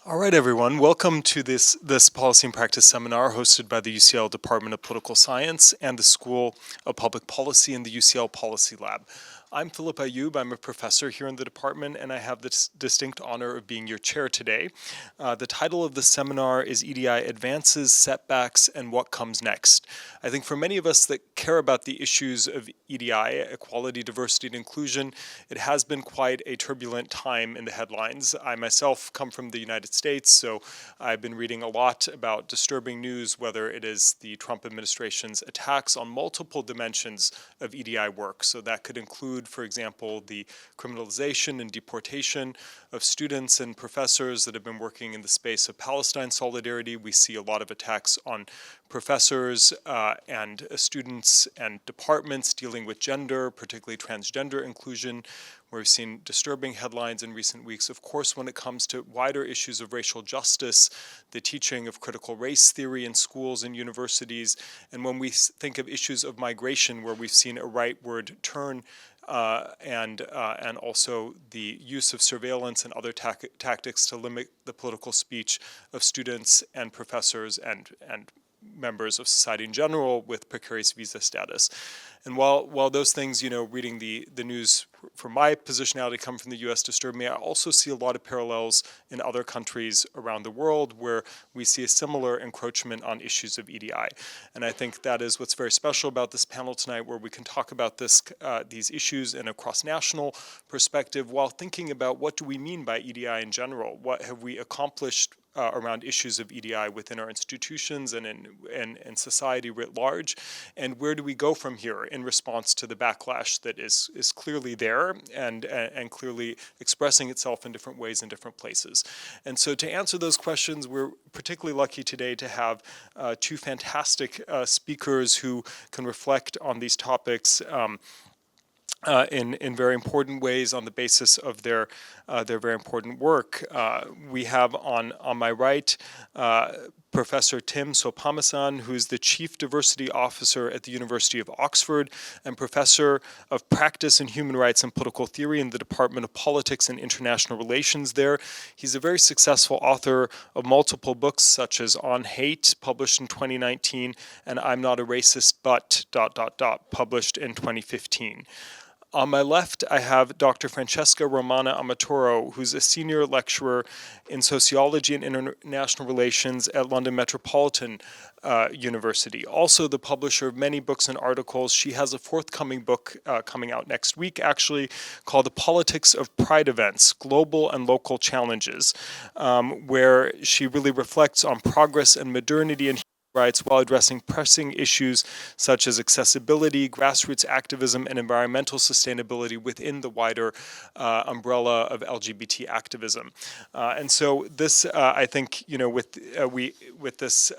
All right, everyone. Welcome to this Policy and Practice seminar hosted by the UCL Department of Political Science and the School of Public Policy in the UCL Policy Lab. I'm Philip Ayub. I'm a professor here in the department, and I have the distinct honor of being your chair today. The title of the seminar is EDI Advances, Setbacks, and What Comes Next. I think for many of us that care about the issues of EDI, equality, diversity, and inclusion, it has been quite a turbulent time in the headlines. I myself come from the United States, so I've been reading a lot about disturbing news, whether it is the Trump administration's attacks on multiple dimensions of EDI work. So that could include, for example, the criminalization and deportation of students and professors that have been working in the space of Palestine solidarity. We see a lot of attacks on professors and students and departments dealing with gender, particularly transgender inclusion, where we've seen disturbing headlines in recent weeks. Of course, when it comes to wider issues of racial justice, the teaching of critical race theory in schools and universities, and when we think of issues of migration, where we've seen a rightward turn and also the use of surveillance and other tactics to limit the political speech of students and professors and members of society in general with precarious visa status. And while those things, reading the news from my positionality come from the US disturb me, I also see a lot of parallels in other countries around the world where we see a similar encroachment on issues of EDI. And I think that is what's very special about this panel tonight, where we can talk about these issues in a cross-national perspective while thinking about what do we mean by EDI in general? What have we accomplished around issues of EDI within our institutions and in society writ large, and where do we go from here in response to the backlash that is clearly there and clearly expressing itself in different ways in different places. And so to answer those questions, we're particularly lucky today to have two fantastic speakers who can reflect on these topics in very important ways on the basis of their very important work. We have on my right Professor Tim Soutphommasane, who is the Chief Diversity Officer at the University of Oxford and Professor of Practice in Human Rights and Political Theory in the Department of Politics and International Relations there. He's a very successful author of multiple books, such as On Hate, published in 2019, and I'm Not a Racist But... published in 2015. On my left, I have Dr. Francesca Romana Amatoro, who's a senior lecturer in sociology and international relations at London Metropolitan University. Also the publisher of many books and articles. She has a forthcoming book coming out next week, actually, called The Politics of Pride Events, Global and Local Challenges, where she really reflects on progress and modernity and rights while addressing pressing issues such as accessibility, grassroots activism, and environmental sustainability within the wider umbrella of LGBT activism. And so this, I think, with this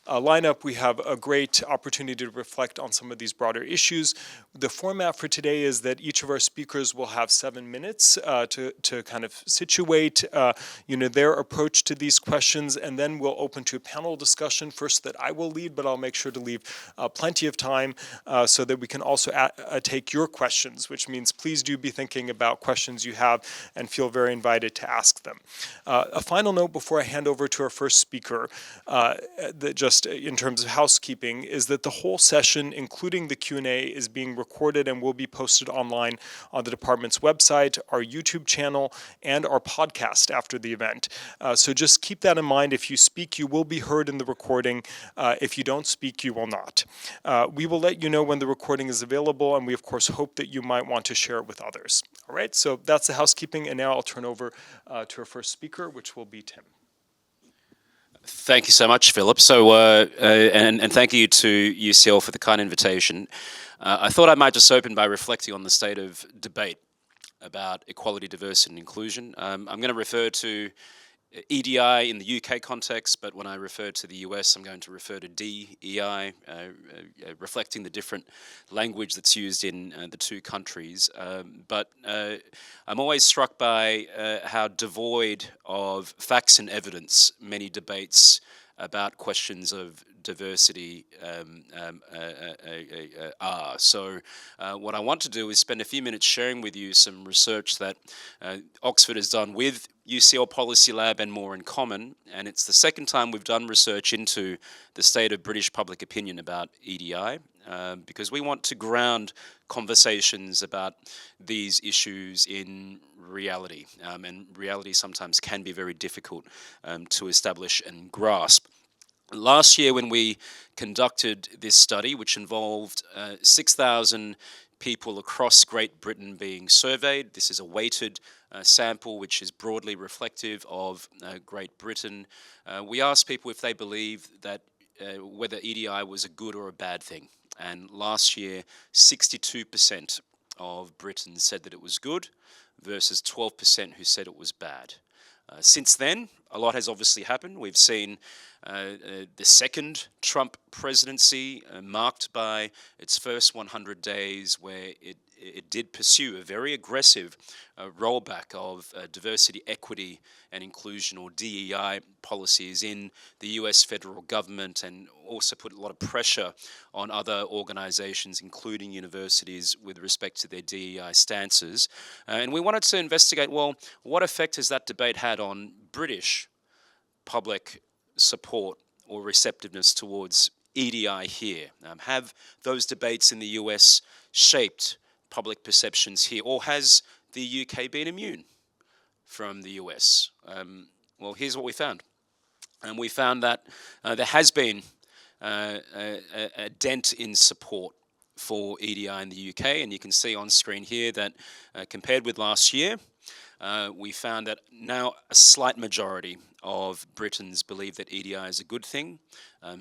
lineup, we have a great opportunity to reflect on some of these broader issues. The format for today is that each of our speakers will have 7 minutes to kind of situate their approach to these questions, and then we'll open to a panel discussion first that I will lead, but I'll make sure to leave plenty of time so that we can also take your questions, which means please do be thinking about questions you have and feel very invited to ask them. A final note before I hand over to our first speaker, that just in terms of housekeeping, is that the whole session, including the Q&A, is being recorded and will be posted online on the department's website, our YouTube channel, and our podcast after the event. So just keep that in mind. If you speak, you will be heard in the recording. If you don't speak, you will not. We will let you know when the recording is available, and we, of course, hope that you might want to share it with others. All right, so that's the housekeeping, and now I'll turn over to our first speaker, which will be Tim. Thank you so much, Philip. So, and thank you to UCL for the kind invitation. I thought I might just open by reflecting on the state of debate about equality, diversity, and inclusion. I'm going to refer to EDI in the UK context, but when I refer to the US, I'm going to refer to DEI, reflecting the different language that's used in the two countries. But I'm always struck by how devoid of facts and evidence many debates about questions of diversity are. So what I want to do is spend a few minutes sharing with you some research that Oxford has done with UCL Policy Lab and More in Common, and it's the second time we've done research into the state of British public opinion about EDI, because we want to ground conversations about these issues in reality, and reality sometimes can be very difficult to establish and grasp. Last year, when we conducted this study, which involved 6,000 people across Great Britain being surveyed, this is a weighted sample which is broadly reflective of Great Britain. We asked people if they believe that whether EDI was a good or a bad thing. And last year, 62% of Britons said that it was good versus 12% who said it was bad. Since then, a lot has obviously happened. We've seen the second Trump presidency marked by its first 100 days where it did pursue a very aggressive rollback of diversity, equity, and inclusion, or DEI, policies in the US federal government, and also put a lot of pressure on other organizations, including universities, with respect to their DEI stances. And we wanted to investigate, well, what effect has that debate had on British public support or receptiveness towards EDI here? Have those debates in the US shaped public perceptions here, or has the UK been immune from the US? Well, here's what we found. And we found that there has been a dent in support for EDI in the UK, and you can see on screen here that compared with last year, we found that now a slight majority of Britons believe that EDI is a good thing.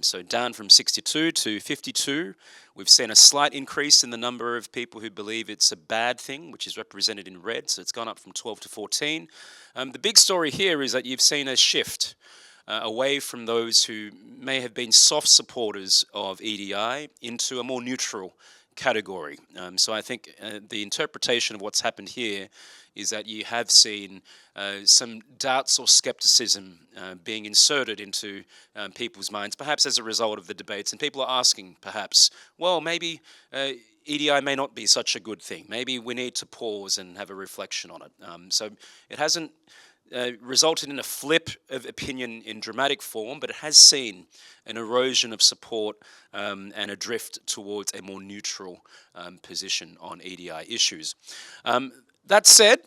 So down from 62 to 52, we've seen a slight increase in the number of people who believe it's a bad thing, which is represented in red. So it's gone up from 12 to 14. The big story here is that you've seen a shift away from those who may have been soft supporters of EDI into a more neutral category. So I think the interpretation of what's happened here is that you have seen some doubts or skepticism being inserted into people's minds, perhaps as a result of the debates. And people are asking, perhaps, well, maybe EDI may not be such a good thing. Maybe we need to pause and have a reflection on it. So it hasn't resulted in a flip of opinion in dramatic form, but it has seen an erosion of support and a drift towards a more neutral position on EDI issues. That said,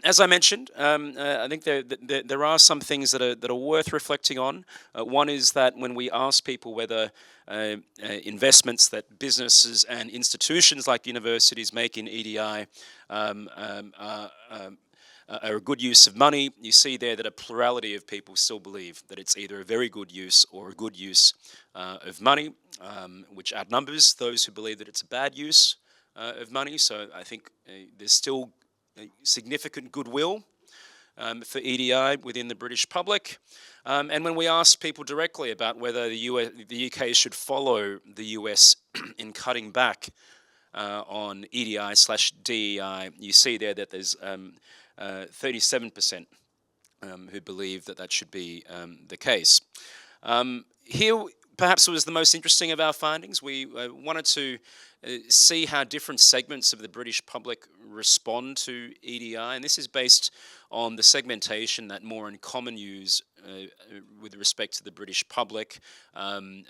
as I mentioned, I think there are some things that are worth reflecting on. One is that when we ask people whether investments that businesses and institutions like universities make in EDI are a good use of money, you see there that a plurality of people still believe that it's either a very good use or a good use of money, which outnumbers those who believe that it's a bad use of money. So I think there's still significant goodwill for EDI within the British public. And when we ask people directly about whether the UK should follow the US in cutting back on EDI/DEI, you see there that there's 37% who believe that that should be the case. Here, perhaps, was the most interesting of our findings. We wanted to see how different segments of the British public respond to EDI, and this is based on the segmentation that More in Common use with respect to the British public, and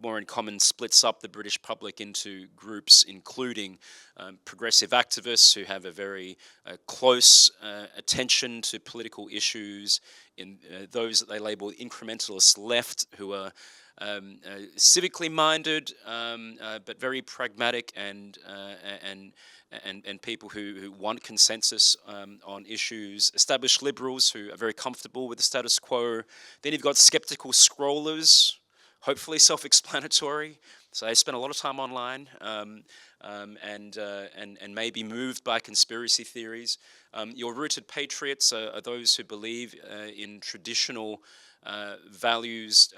More in Common splits up the British public into groups, including progressive activists who have a very close attention to political issues, in those that they label incrementalist left, who are civically minded, but very pragmatic, and people who want consensus on issues. Established liberals who are very comfortable with the status quo. Then you've got skeptical scrollers, hopefully self-explanatory. So they spend a lot of time online and may be moved by conspiracy theories. Your rooted patriots are those who believe in traditional values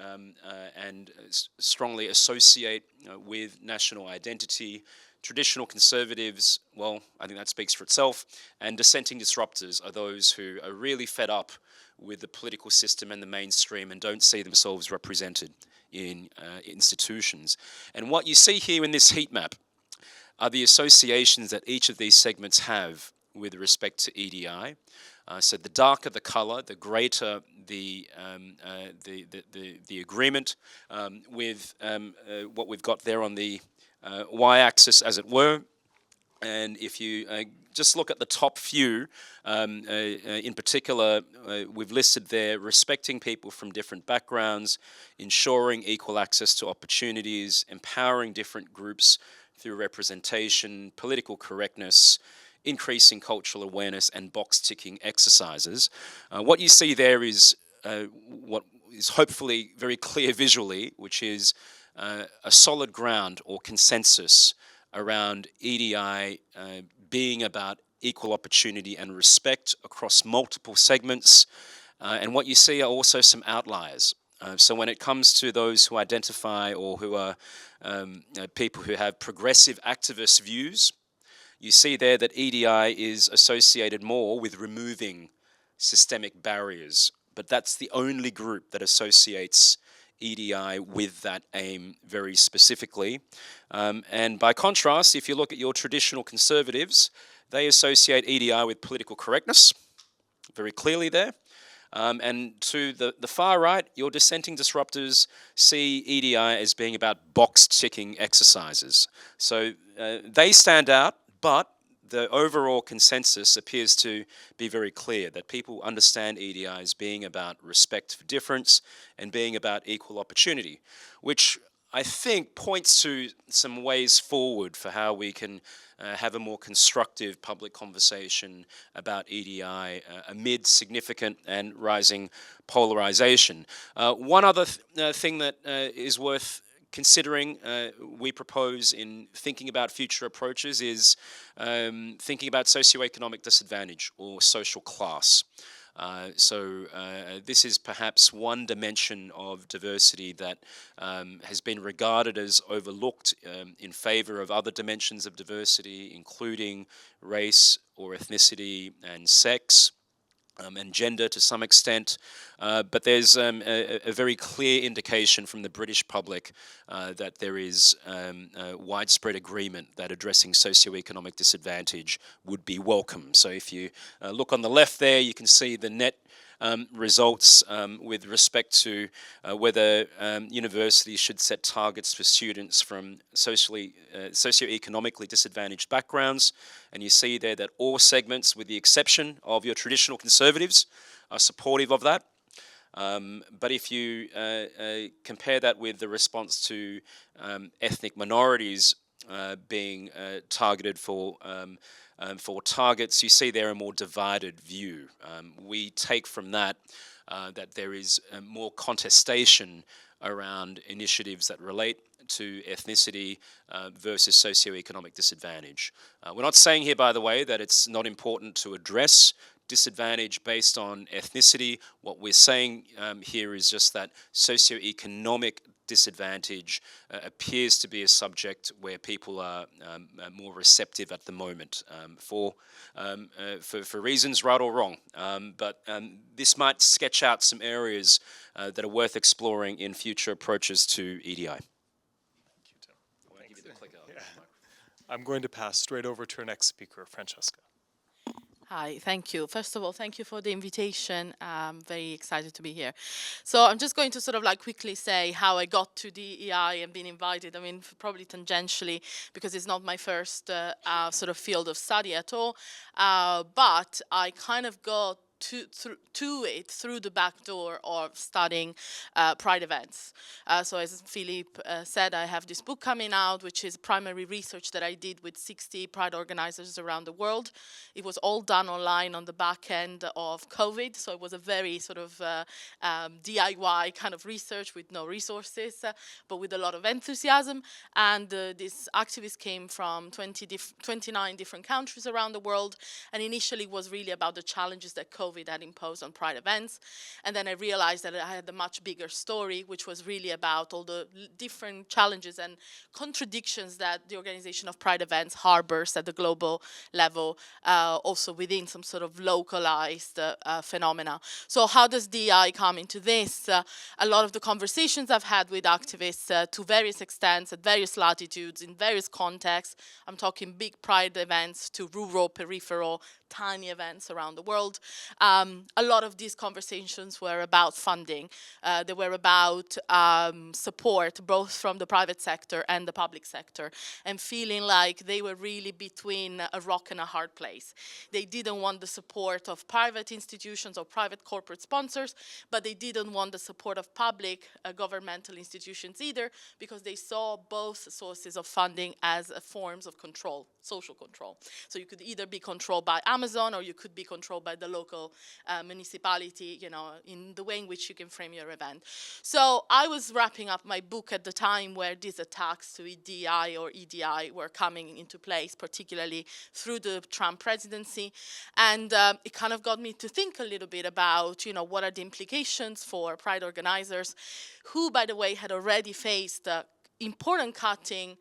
and strongly associate with national identity. Traditional conservatives, well, I think that speaks for itself. And dissenting disruptors are those who are really fed up with the political system and the mainstream and don't see themselves represented in institutions. And what you see here in this heat map are the associations that each of these segments have with respect to EDI. So the darker the color, the greater the agreement with what we've got there on the y-axis, as it were. And if you just look at the top few, in particular, we've listed there respecting people from different backgrounds, ensuring equal access to opportunities, empowering different groups through representation, political correctness, increasing cultural awareness, and box-ticking exercises. What you see there is what is hopefully very clear visually, which is a solid ground or consensus around EDI being about equal opportunity and respect across multiple segments. And what you see are also some outliers. So when it comes to those who identify or who are people who have progressive activist views, you see there that EDI is associated more with removing systemic barriers. But that's the only group that associates EDI with that aim very specifically. And by contrast, if you look at your traditional conservatives, they associate EDI with political correctness, very clearly there. And to the far right, your dissenting disruptors see EDI as being about box-ticking exercises. So they stand out, but the overall consensus appears to be very clear, that people understand EDI as being about respect for difference and being about equal opportunity, which I think points to some ways forward for how we can have a more constructive public conversation about EDI amid significant and rising polarization. One other thing that is worth considering, we propose in thinking about future approaches is thinking about socioeconomic disadvantage or social class. So this is perhaps one dimension of diversity that has been regarded as overlooked in favor of other dimensions of diversity, including race or ethnicity and sex. And gender to some extent, but there's a very clear indication from the British public that there is widespread agreement that addressing socioeconomic disadvantage would be welcome. So if you look on the left there, you can see the net results with respect to whether universities should set targets for students from socioeconomically disadvantaged backgrounds. And you see there that all segments, with the exception of your traditional conservatives, are supportive of that. But if you compare that with the response to ethnic minorities being targeted for targets, you see there a more divided view. We take from that that there is more contestation around initiatives that relate to ethnicity versus socioeconomic disadvantage. We're not saying here, by the way, that it's not important to address disadvantage based on ethnicity. What we're saying here is just that socioeconomic disadvantage appears to be a subject where people are more receptive at the moment for reasons right or wrong. But this might sketch out some areas that are worth exploring in future approaches to EDI. I'm going to pass straight over to our next speaker, Francesca. Hi, thank you. First of all, thank you for the invitation. I'm very excited to be here. So I'm just going to sort of like quickly say how I got to DEI and being invited. I mean, probably tangentially, because it's not my first sort of field of study at all. But I kind of got to it through the back door of studying Pride events. So as Philippe said, I have this book coming out, which is primary research that I did with 60 Pride organizers around the world. It was all done online on the back end of COVID, so it was a very sort of DIY kind of research with no resources, but with a lot of enthusiasm. And this activist came from 29 different countries around the world, and initially was really about the challenges that COVID COVID had imposed on Pride events. And then I realized that I had a much bigger story, which was really about all the different challenges and contradictions that the organization of Pride events harbors at the global level, also within some sort of localized phenomena. So how does DEI come into this? A lot of the conversations I've had with activists to various extents, at various latitudes, in various contexts, I'm talking big Pride events to rural, peripheral, tiny events around the world. A lot of these conversations were about funding. They were about support, both from the private sector and the public sector, and feeling like they were really between a rock and a hard place. They didn't want the support of private institutions or private corporate sponsors, but they didn't want the support of public governmental institutions either, because they saw both sources of funding as forms of control, social control. So you could either be controlled by Amazon or you could be controlled by the local municipality, you know, in the way in which you can frame your event. So I was wrapping up my book at the time where these attacks to EDI or EDI were coming into place, particularly through the Trump presidency. And it kind of got me to think a little bit about, you know, what are the implications for Pride organizers who, by the way, had already faced important cutting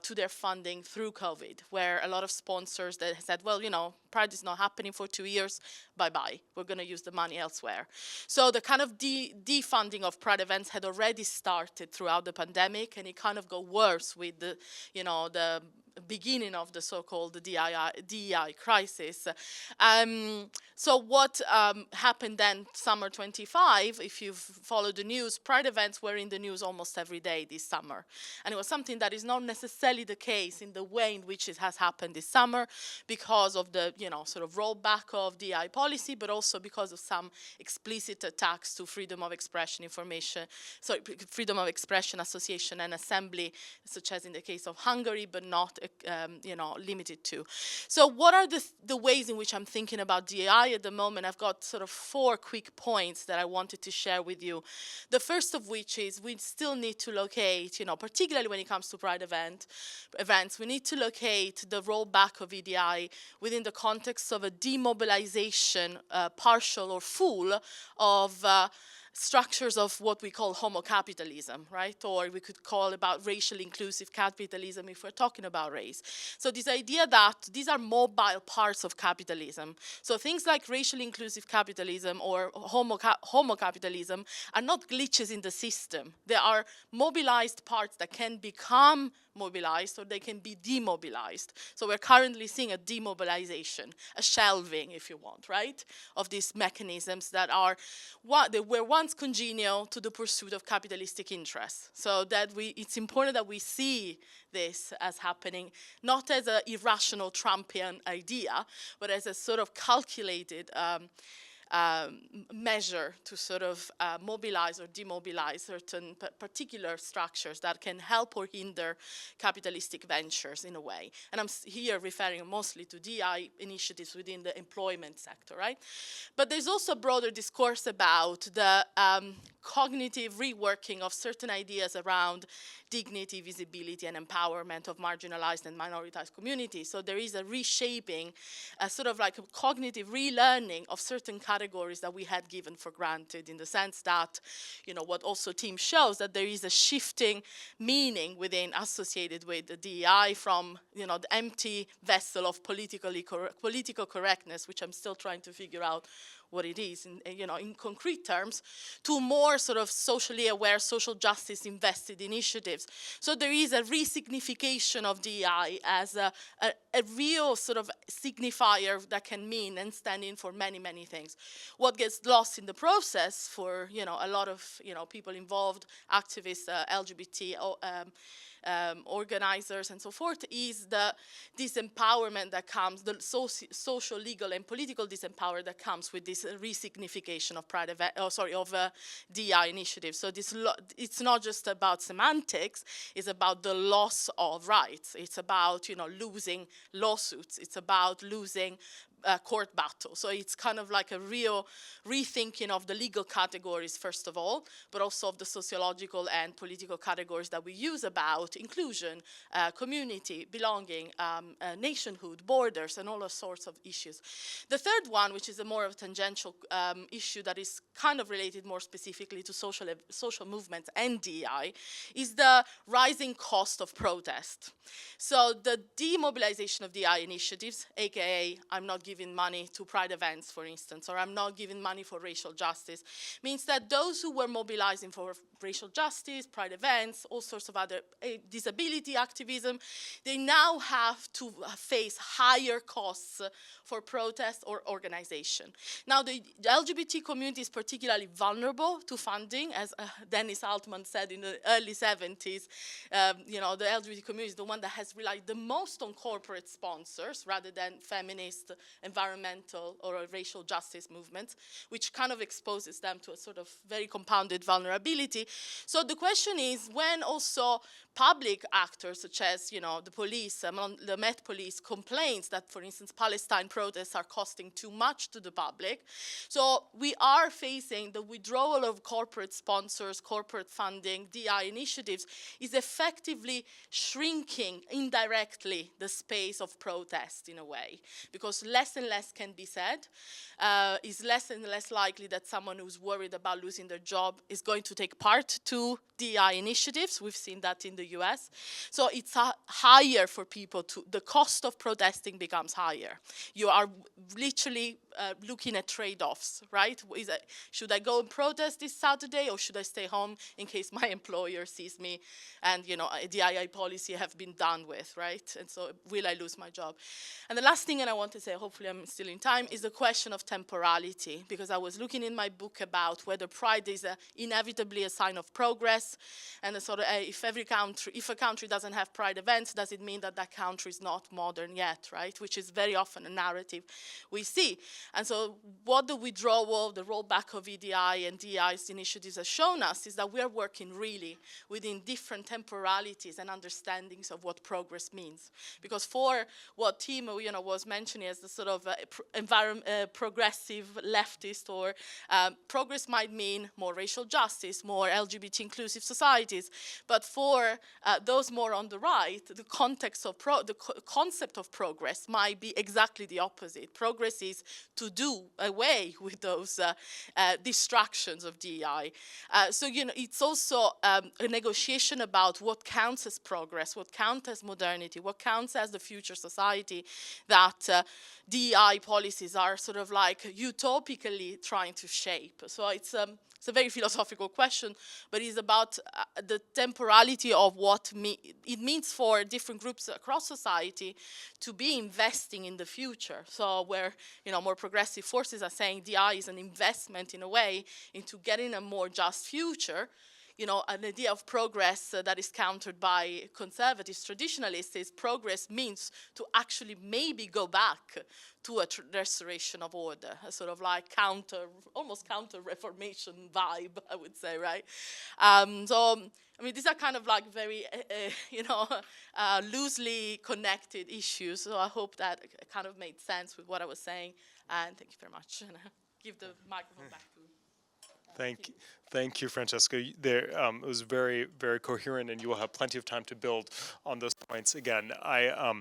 to their funding through COVID, where a lot of sponsors that said, well, you know, Pride is not happening for 2 years, bye-bye, we're going to use the money elsewhere. So the kind of defunding of Pride events had already started throughout the pandemic, and it kind of got worse with the, you know, the beginning of the so-called DEI crisis. So what happened then, summer 25, if you've followed the news, Pride events were in the news almost every day this summer. And it was something that is not necessarily the case in the way in which it has happened this summer because of the, you know, sort of rollback of DEI policy, but also because of some explicit attacks to freedom of expression freedom of expression, association and assembly, such as in the case of Hungary, but not you know, limited to. So what are the ways in which I'm thinking about DEI at the moment? I've got sort of 4 quick points that I wanted to share with you. The first of which is we still need to locate, you know, particularly when it comes to Pride events, we need to locate the rollback of EDI within the context of a demobilization, partial or full, of structures of what we call homo-capitalism, right? Or we could call about racially inclusive capitalism if we're talking about race. So this idea that these are mobile parts of capitalism. So things like racially inclusive capitalism or homo-capitalism are not glitches in the system. They are mobilized parts that can become mobilized or they can be demobilized. So we're currently seeing a demobilization, a shelving, if you want, right, of these mechanisms that they were once congenial to the pursuit of capitalistic interests. So that it's important that we see this as happening, not as an irrational Trumpian idea, but as a sort of calculated measure to sort of mobilize or demobilize certain particular structures that can help or hinder capitalistic ventures in a way. And I'm here referring mostly to DI initiatives within the employment sector, right? But there's also a broader discourse about the cognitive reworking of certain ideas around dignity, visibility, and empowerment of marginalized and minoritized communities. So there is a reshaping, a sort of like a cognitive relearning of certain categories that we had given for granted, in the sense that, you know, what also Tim shows, that there is a shifting meaning within associated with the DEI from, you know, the empty vessel of political correctness, which I'm still trying to figure out what it is, in concrete terms, to more sort of socially aware, social justice invested initiatives. So there is a resignification of DEI as a real sort of signifier that can mean and stand in for many, many things. What gets lost in the process for, you know, a lot of, you know, people involved, activists, LGBT, organizers and so forth, is the disempowerment that comes, the social, legal, and political disempowerment that comes with this resignification of DI initiatives. So it's not just about semantics; it's about the loss of rights. It's about, you know, losing lawsuits. It's about losing court battle. So it's kind of like a real rethinking of the legal categories, first of all, but also of the sociological and political categories that we use about inclusion, community, belonging, nationhood, borders, and all those sorts of issues. The third one, which is a more of a tangential issue that is kind of related more specifically to social movements and DEI, is the rising cost of protest. So the demobilization of DEI initiatives, aka I'm not giving money to pride events, for instance, or I'm not giving money for racial justice, means that those who were mobilizing for racial justice, pride events, all sorts of other disability activism, they now have to face higher costs for protest or organization. Now, the LGBT community is particularly vulnerable to funding, as Dennis Altman said in the early 70s. You know, the LGBT community is the one that has relied the most on corporate sponsors rather than feminist, environmental, or racial justice movements, which kind of exposes them to a sort of very compounded vulnerability. So the question is, when also public actors, such as, you know, the police, the Met Police, complains that, for instance, Palestine protests are costing too much to the public. So we are facing the withdrawal of corporate sponsors, corporate funding, DI initiatives is effectively shrinking indirectly the space of protest in a way, because less and less can be said. Is less and less likely that someone who's worried about losing their job is going to take part to DI initiatives. We've seen that in the US. So it's higher for people to, the cost of protesting becomes higher. You are literally looking at trade-offs, right? Should I go and protest this Saturday, or should I stay home in case my employer sees me and, you know, a DII policy have been done with, right? And so will I lose my job? And the last thing, and I want to say, hopefully I'm still in time, is the question of temporality, because I was looking in my book about whether pride is inevitably a sign of progress, and a sort of, if a country doesn't have pride events, does it mean that that country is not modern yet, right? Which is very often a narrative we see. And so what the withdrawal, the rollback of EDI and DEI's initiatives has shown us is that we are working really within different temporalities and understandings of what progress means. Because for what Timo, you know, was mentioning as the sort of progressive leftist, or progress might mean more racial justice, more LGBT inclusive societies. But for those more on the right, the context of the concept of progress might be exactly the opposite. Progress is to do away with those distractions of DEI. So, you know, it's also a negotiation about what counts as progress, what counts as modernity, what counts as the future society that DEI policies are sort of like utopically trying to shape. So it's a very philosophical question, but it's about the temporality of what it means for different groups across society to be investing in the future. So where, you know, more progressive forces are saying DI is an investment in a way into getting a more just future. You know, an idea of progress that is countered by conservatives, traditionalists, is progress means to actually maybe go back to a restoration of order, a sort of like almost counter-reformation vibe, I would say, right? So, I mean, these are kind of like very, you know, loosely connected issues. So I hope that kind of made sense with what I was saying. And thank you very much. And I give the microphone back to Thank you, Francesca. It was very, very coherent, and you will have plenty of time to build on those points again. I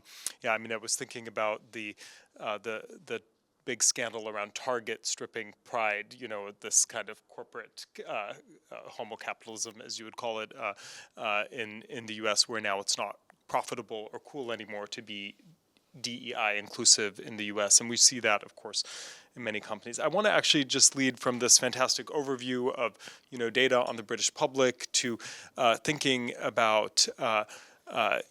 was thinking about the big scandal around Target stripping Pride. You know, this kind of corporate homo capitalism, as you would call it, in the U.S., where now it's not profitable or cool anymore to be DEI inclusive in the U.S., and we see that, of course, in many companies. I want to actually just lead from this fantastic overview of, you know, data on the British public to thinking about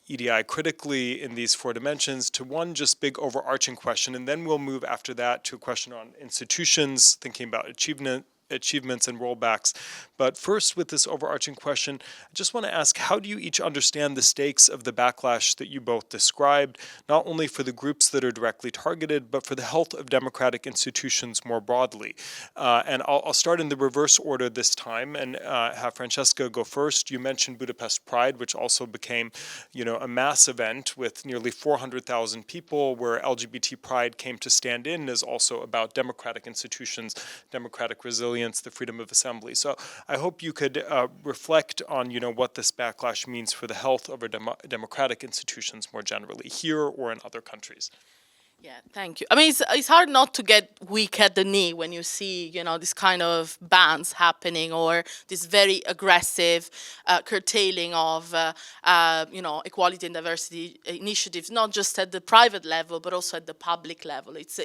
EDI critically in these 4 dimensions to one just big overarching question, and then we'll move after that to a question on institutions, thinking about achievement achievements and rollbacks. But first, with this overarching question, I just want to ask, how do you each understand the stakes of the backlash that you both described, not only for the groups that are directly targeted, but for the health of democratic institutions more broadly? And I'll start in the reverse order this time and have Francesca go first. You mentioned Budapest Pride, which also became, a mass event with nearly 400,000 people, where LGBT pride came to stand in, is also about democratic institutions, democratic resilience, the freedom of assembly. So I hope you could reflect on, what this backlash means for the health of our democratic institutions more generally, here or in other countries. Yeah, thank you. I mean, it's hard not to get weak at the knee when you see, this kind of bans happening, or this very aggressive curtailing of, equality and diversity initiatives, not just at the private level, but also at the public level. It's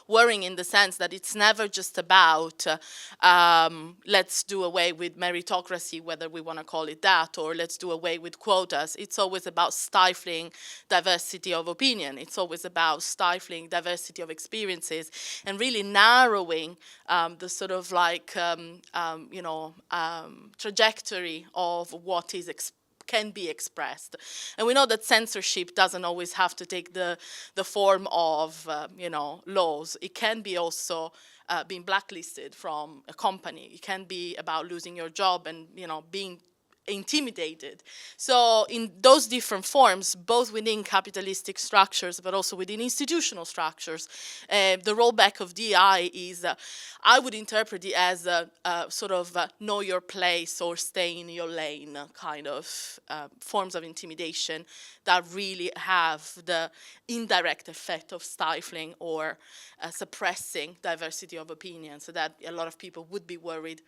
worrying in the sense that it's never just about let's do away with meritocracy, whether we want to call it that, or let's do away with quotas. It's always about stifling diversity of opinion. It's always about stifling diversity of experiences and really narrowing the sort of trajectory of what is can be expressed. And we know that censorship doesn't always have to take the form of, laws. It can be also being blacklisted from a company. It can be about losing your job and, being intimidated. So in those different forms, both within capitalistic structures, but also within institutional structures, the rollback of DI is, I would interpret it as a sort of know your place or stay in your lane kind of forms of intimidation that really have the indirect effect of stifling or suppressing diversity of opinion, so that a lot of people would be worried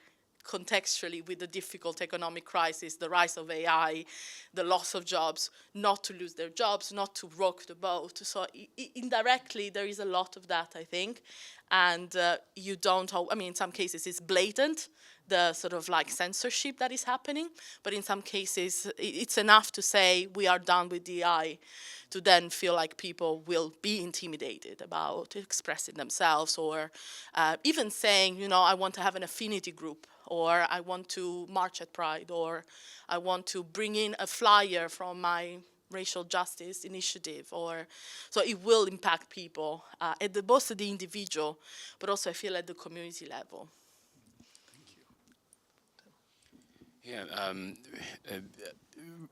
contextually with the difficult economic crisis, the rise of AI, the loss of jobs, not to lose their jobs, not to rock the boat. So indirectly, there is a lot of that, I think. And you don't, in some cases it's blatant, the sort of censorship that is happening, but in some cases it's enough to say we are done with DI to then feel like people will be intimidated about expressing themselves, or even saying, I want to have an affinity group, or I want to march at Pride, or I want to bring in a flyer from my racial justice initiative, or so it will impact people at both at the individual, but also I feel at the community level. Yeah,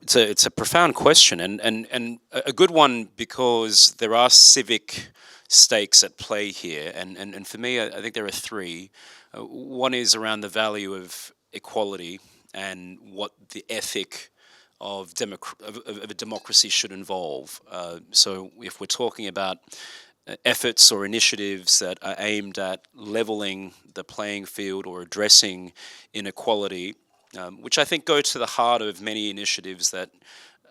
it's a profound question, and a good one, because there are civic stakes at play here, and for me, I think there are three. One is around the value of equality and what the ethic of a democracy should involve. So if we're talking about efforts or initiatives that are aimed at leveling the playing field or addressing inequality, which I think go to the heart of many initiatives that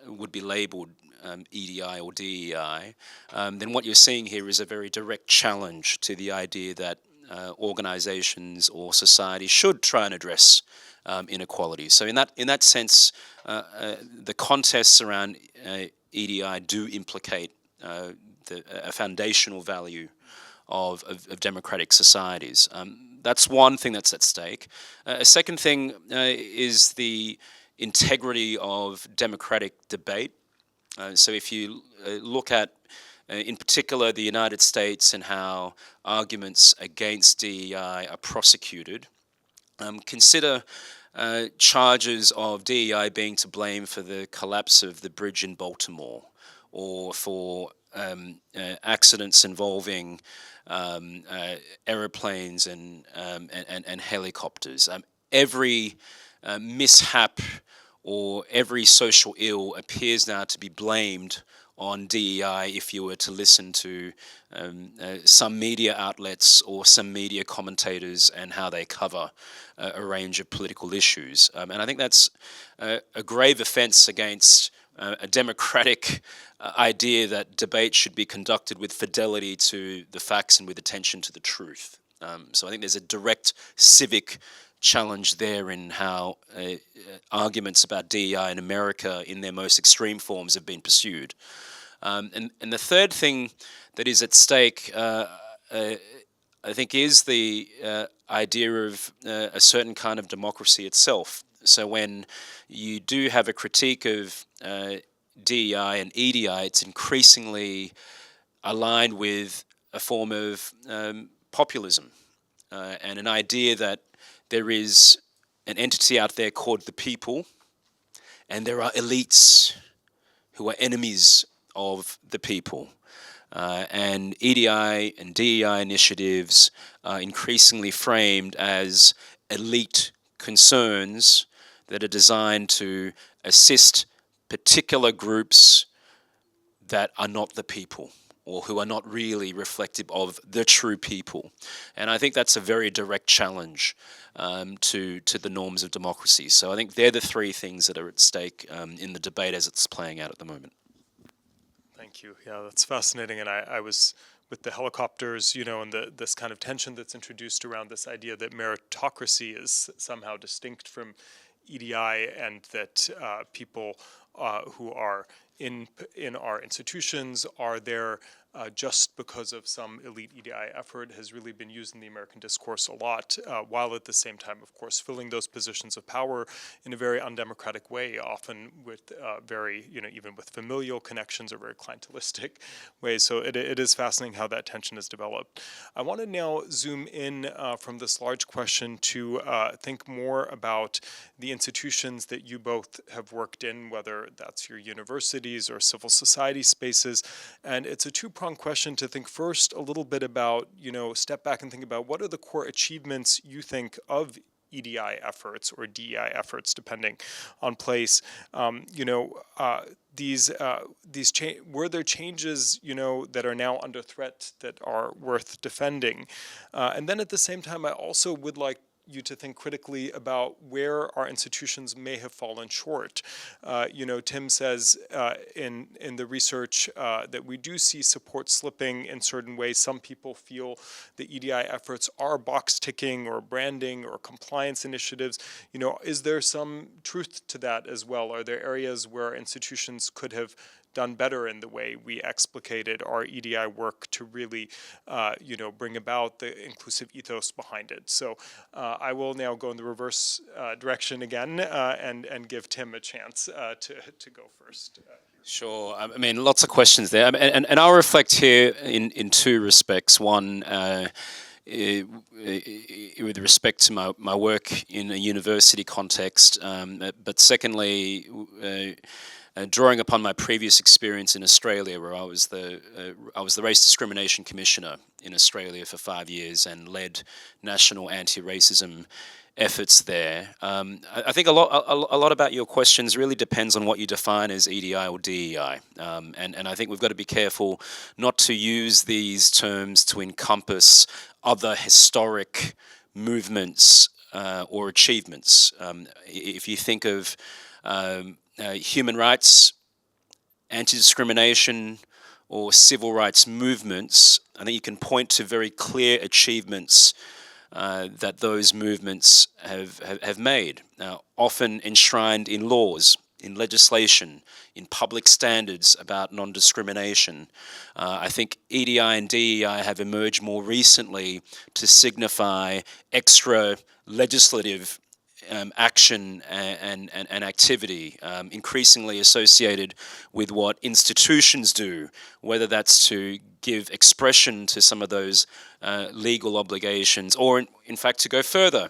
would be labelled EDI or DEI, then what you're seeing here is a very direct challenge to the idea that organizations or society should try and address inequality. So in that sense, the contests around EDI do implicate a foundational value of democratic societies. That's one thing that's at stake. A second thing is the integrity of democratic debate. So if you look at, in particular, the United States and how arguments against DEI are prosecuted, consider charges of DEI being to blame for the collapse of the bridge in Baltimore, or for accidents involving aeroplanes and helicopters. Every mishap or every social ill appears now to be blamed on DEI if you were to listen to some media outlets or some media commentators and how they cover a range of political issues. And I think that's a grave offence against a democratic idea that debate should be conducted with fidelity to the facts and with attention to the truth. So I think there's a direct civic challenge there in how arguments about DEI in America in their most extreme forms have been pursued. And the third thing that is at stake, I think, is the idea of a certain kind of democracy itself. So when you do have a critique of DEI and EDI, it's increasingly aligned with a form of populism and an idea that there is an entity out there called the people, and there are elites who are enemies of the people. And EDI and DEI initiatives are increasingly framed as elite concerns that are designed to assist particular groups that are not the people, or who are not really reflective of the true people. And I think that's a very direct challenge to the norms of democracy. So I think they're the three things that are at stake in the debate as it's playing out at the moment. Thank you. Yeah, that's fascinating. And I was with the helicopters, and this kind of tension that's introduced around this idea that meritocracy is somehow distinct from EDI, and that people who are in our institutions are there just because of some elite EDI effort has really been used in the American discourse a lot, while at the same time, of course, filling those positions of power in a very undemocratic way, often with very, even with familial connections or very clientelistic ways. So it is fascinating how that tension has developed. I want to now zoom in from this large question to think more about the institutions that you both have worked in, whether that's your universities or civil society spaces. And it's a two-pronged question to think first a little bit about, step back and think about what are the core achievements you think of EDI efforts or DEI efforts, depending on place. Were there changes, that are now under threat that are worth defending? And then at the same time, I also would like you to think critically about where our institutions may have fallen short. Tim says in the research that we do see support slipping in certain ways. Some people feel the EDI efforts are box ticking or branding or compliance initiatives. Is there some truth to that as well? Are there areas where institutions could have done better in the way we explicated our EDI work to really, bring about the inclusive ethos behind it? So I will now go in the reverse direction again and give Tim a chance to go first. Sure. I mean, lots of questions there. And I'll reflect here in two respects. One, with respect to my work in a university context, but secondly, drawing upon my previous experience in Australia, where I was the Race Discrimination Commissioner in Australia for 5 years and led national anti-racism efforts there. I think a lot about your questions really depends on what you define as EDI or DEI, and I think we've got to be careful not to use these terms to encompass other historic movements or achievements. If you think of human rights, anti-discrimination, or civil rights movements, I think you can point to very clear achievements that those movements have made, often enshrined in laws, in legislation, in public standards about non-discrimination. I think EDI and DEI have emerged more recently to signify extra legislative action and activity, increasingly associated with what institutions do, whether that's to give expression to some of those legal obligations, or in fact to go further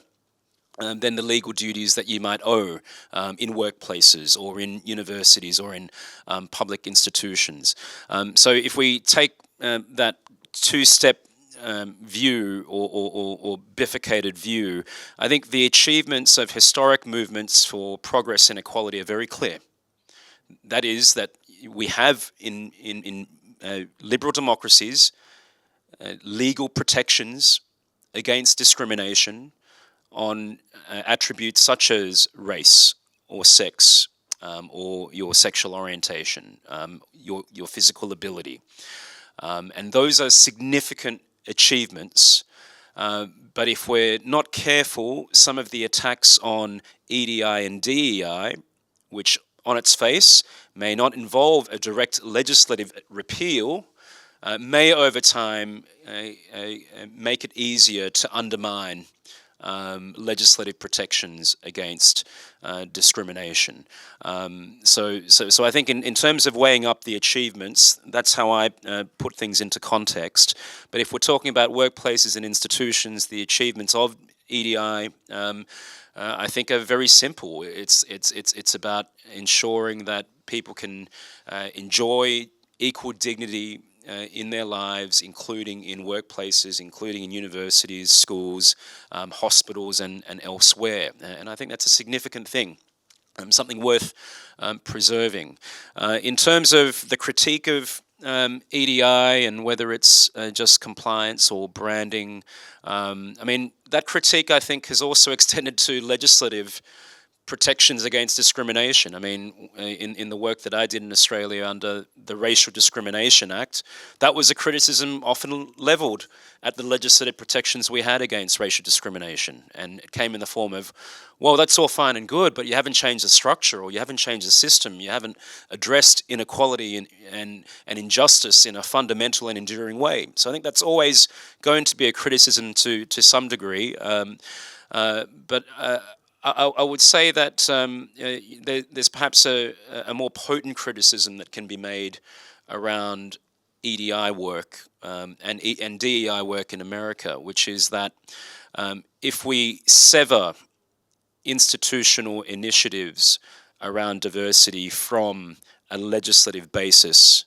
than the legal duties that you might owe in workplaces or in universities or in public institutions. So if we take that two-step view or bifurcated view, I think the achievements of historic movements for progress and equality are very clear. That is that we have in liberal democracies legal protections against discrimination on attributes such as race or sex or your sexual orientation, your physical ability. And those are significant achievements, but if we're not careful, some of the attacks on EDI and DEI, which on its face may not involve a direct legislative repeal, may over time make it easier to undermine legislative protections against discrimination. So I think in terms of weighing up the achievements, that's how I put things into context. But if we're talking about workplaces and institutions, the achievements of EDI, I think are very simple. It's about ensuring that people can enjoy equal dignity in their lives, including in workplaces, including in universities, schools, hospitals, and elsewhere. And I think that's a significant thing, something worth preserving. In terms of the critique of EDI and whether it's just compliance or branding, I mean, that critique, I think, has also extended to legislative protections against discrimination. I mean, in the work that I did in Australia under the Racial Discrimination Act, that was a criticism often levelled at the legislative protections we had against racial discrimination. And it came in the form of, well, that's all fine and good, but you haven't changed the structure, or you haven't changed the system, you haven't addressed inequality and injustice in a fundamental and enduring way. So I think that's always going to be a criticism to some degree. But I would say that there's perhaps a more potent criticism that can be made around EDI work and DEI work in America, which is that if we sever institutional initiatives around diversity from a legislative basis,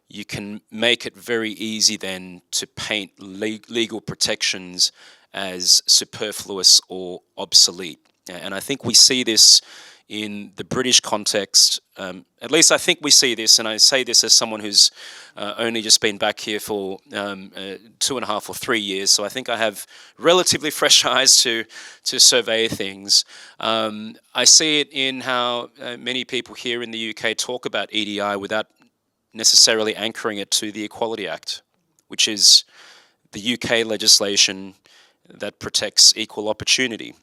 you can make it very easy then to paint legal protections as superfluous or obsolete. And I think we see this in the British context. At least I think we see this, and I say this as someone who's only just been back here for 2.5 or 3 years, so I think I have relatively fresh eyes to survey things. I see it in how many people here in the UK talk about EDI without necessarily anchoring it to the Equality Act, which is the UK legislation that protects equal opportunity.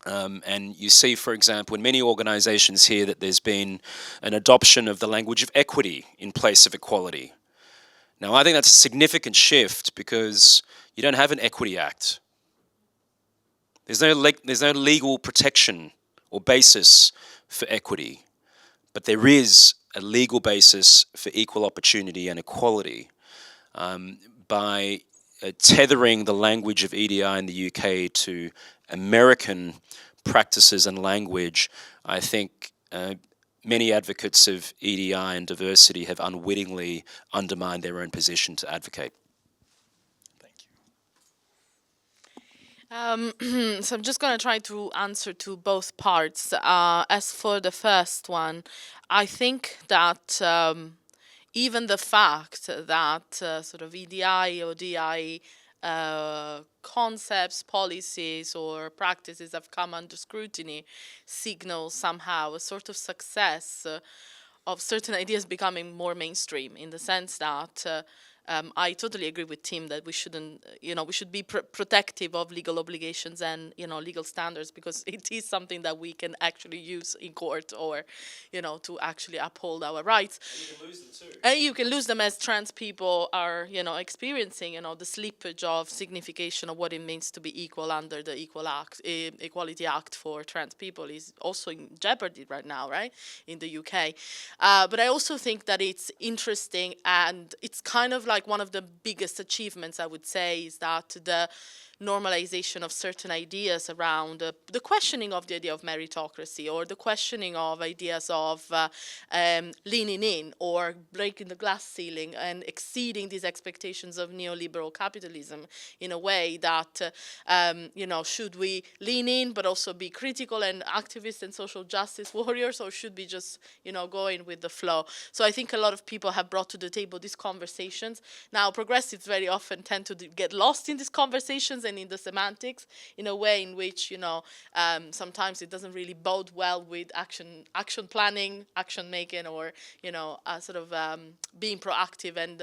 And you see, for example, in many organisations here that there's been an adoption of the language of equity in place of equality. Now, I think that's a significant shift because you don't have an Equity Act. There's no legal protection or basis for equity, but there is a legal basis for equal opportunity and equality. By tethering the language of EDI in the UK to American practices and language, I think many advocates of EDI and diversity have unwittingly undermined their own position to advocate. Thank you. So I'm just going to try to answer to both parts. As for the first one, I think that even the fact that sort of EDI or DI concepts, policies, or practices have come under scrutiny signals somehow a sort of success of certain ideas becoming more mainstream, in the sense that I totally agree with Tim that we shouldn't, we should be protective of legal obligations and, legal standards, because it is something that we can actually use in court or, to actually uphold our rights. And you can lose them too. And you can lose them, as trans people are, experiencing, the slippage of signification of what it means to be equal under the Equality Act for trans people is also in jeopardy right now, right, in the UK. But I also think that it's interesting, and it's kind of like one of the biggest achievements, I would say, is that the normalization of certain ideas around the questioning of the idea of meritocracy, or the questioning of ideas of leaning in or breaking the glass ceiling and exceeding these expectations of neoliberal capitalism in a way that, should we lean in but also be critical and activists and social justice warriors, or should we just, go in with the flow? So I think a lot of people have brought to the table these conversations. Now, progressives very often tend to get lost in these conversations and in the semantics in a way in which, sometimes it doesn't really bode well with action planning, action making, or, sort of being proactive and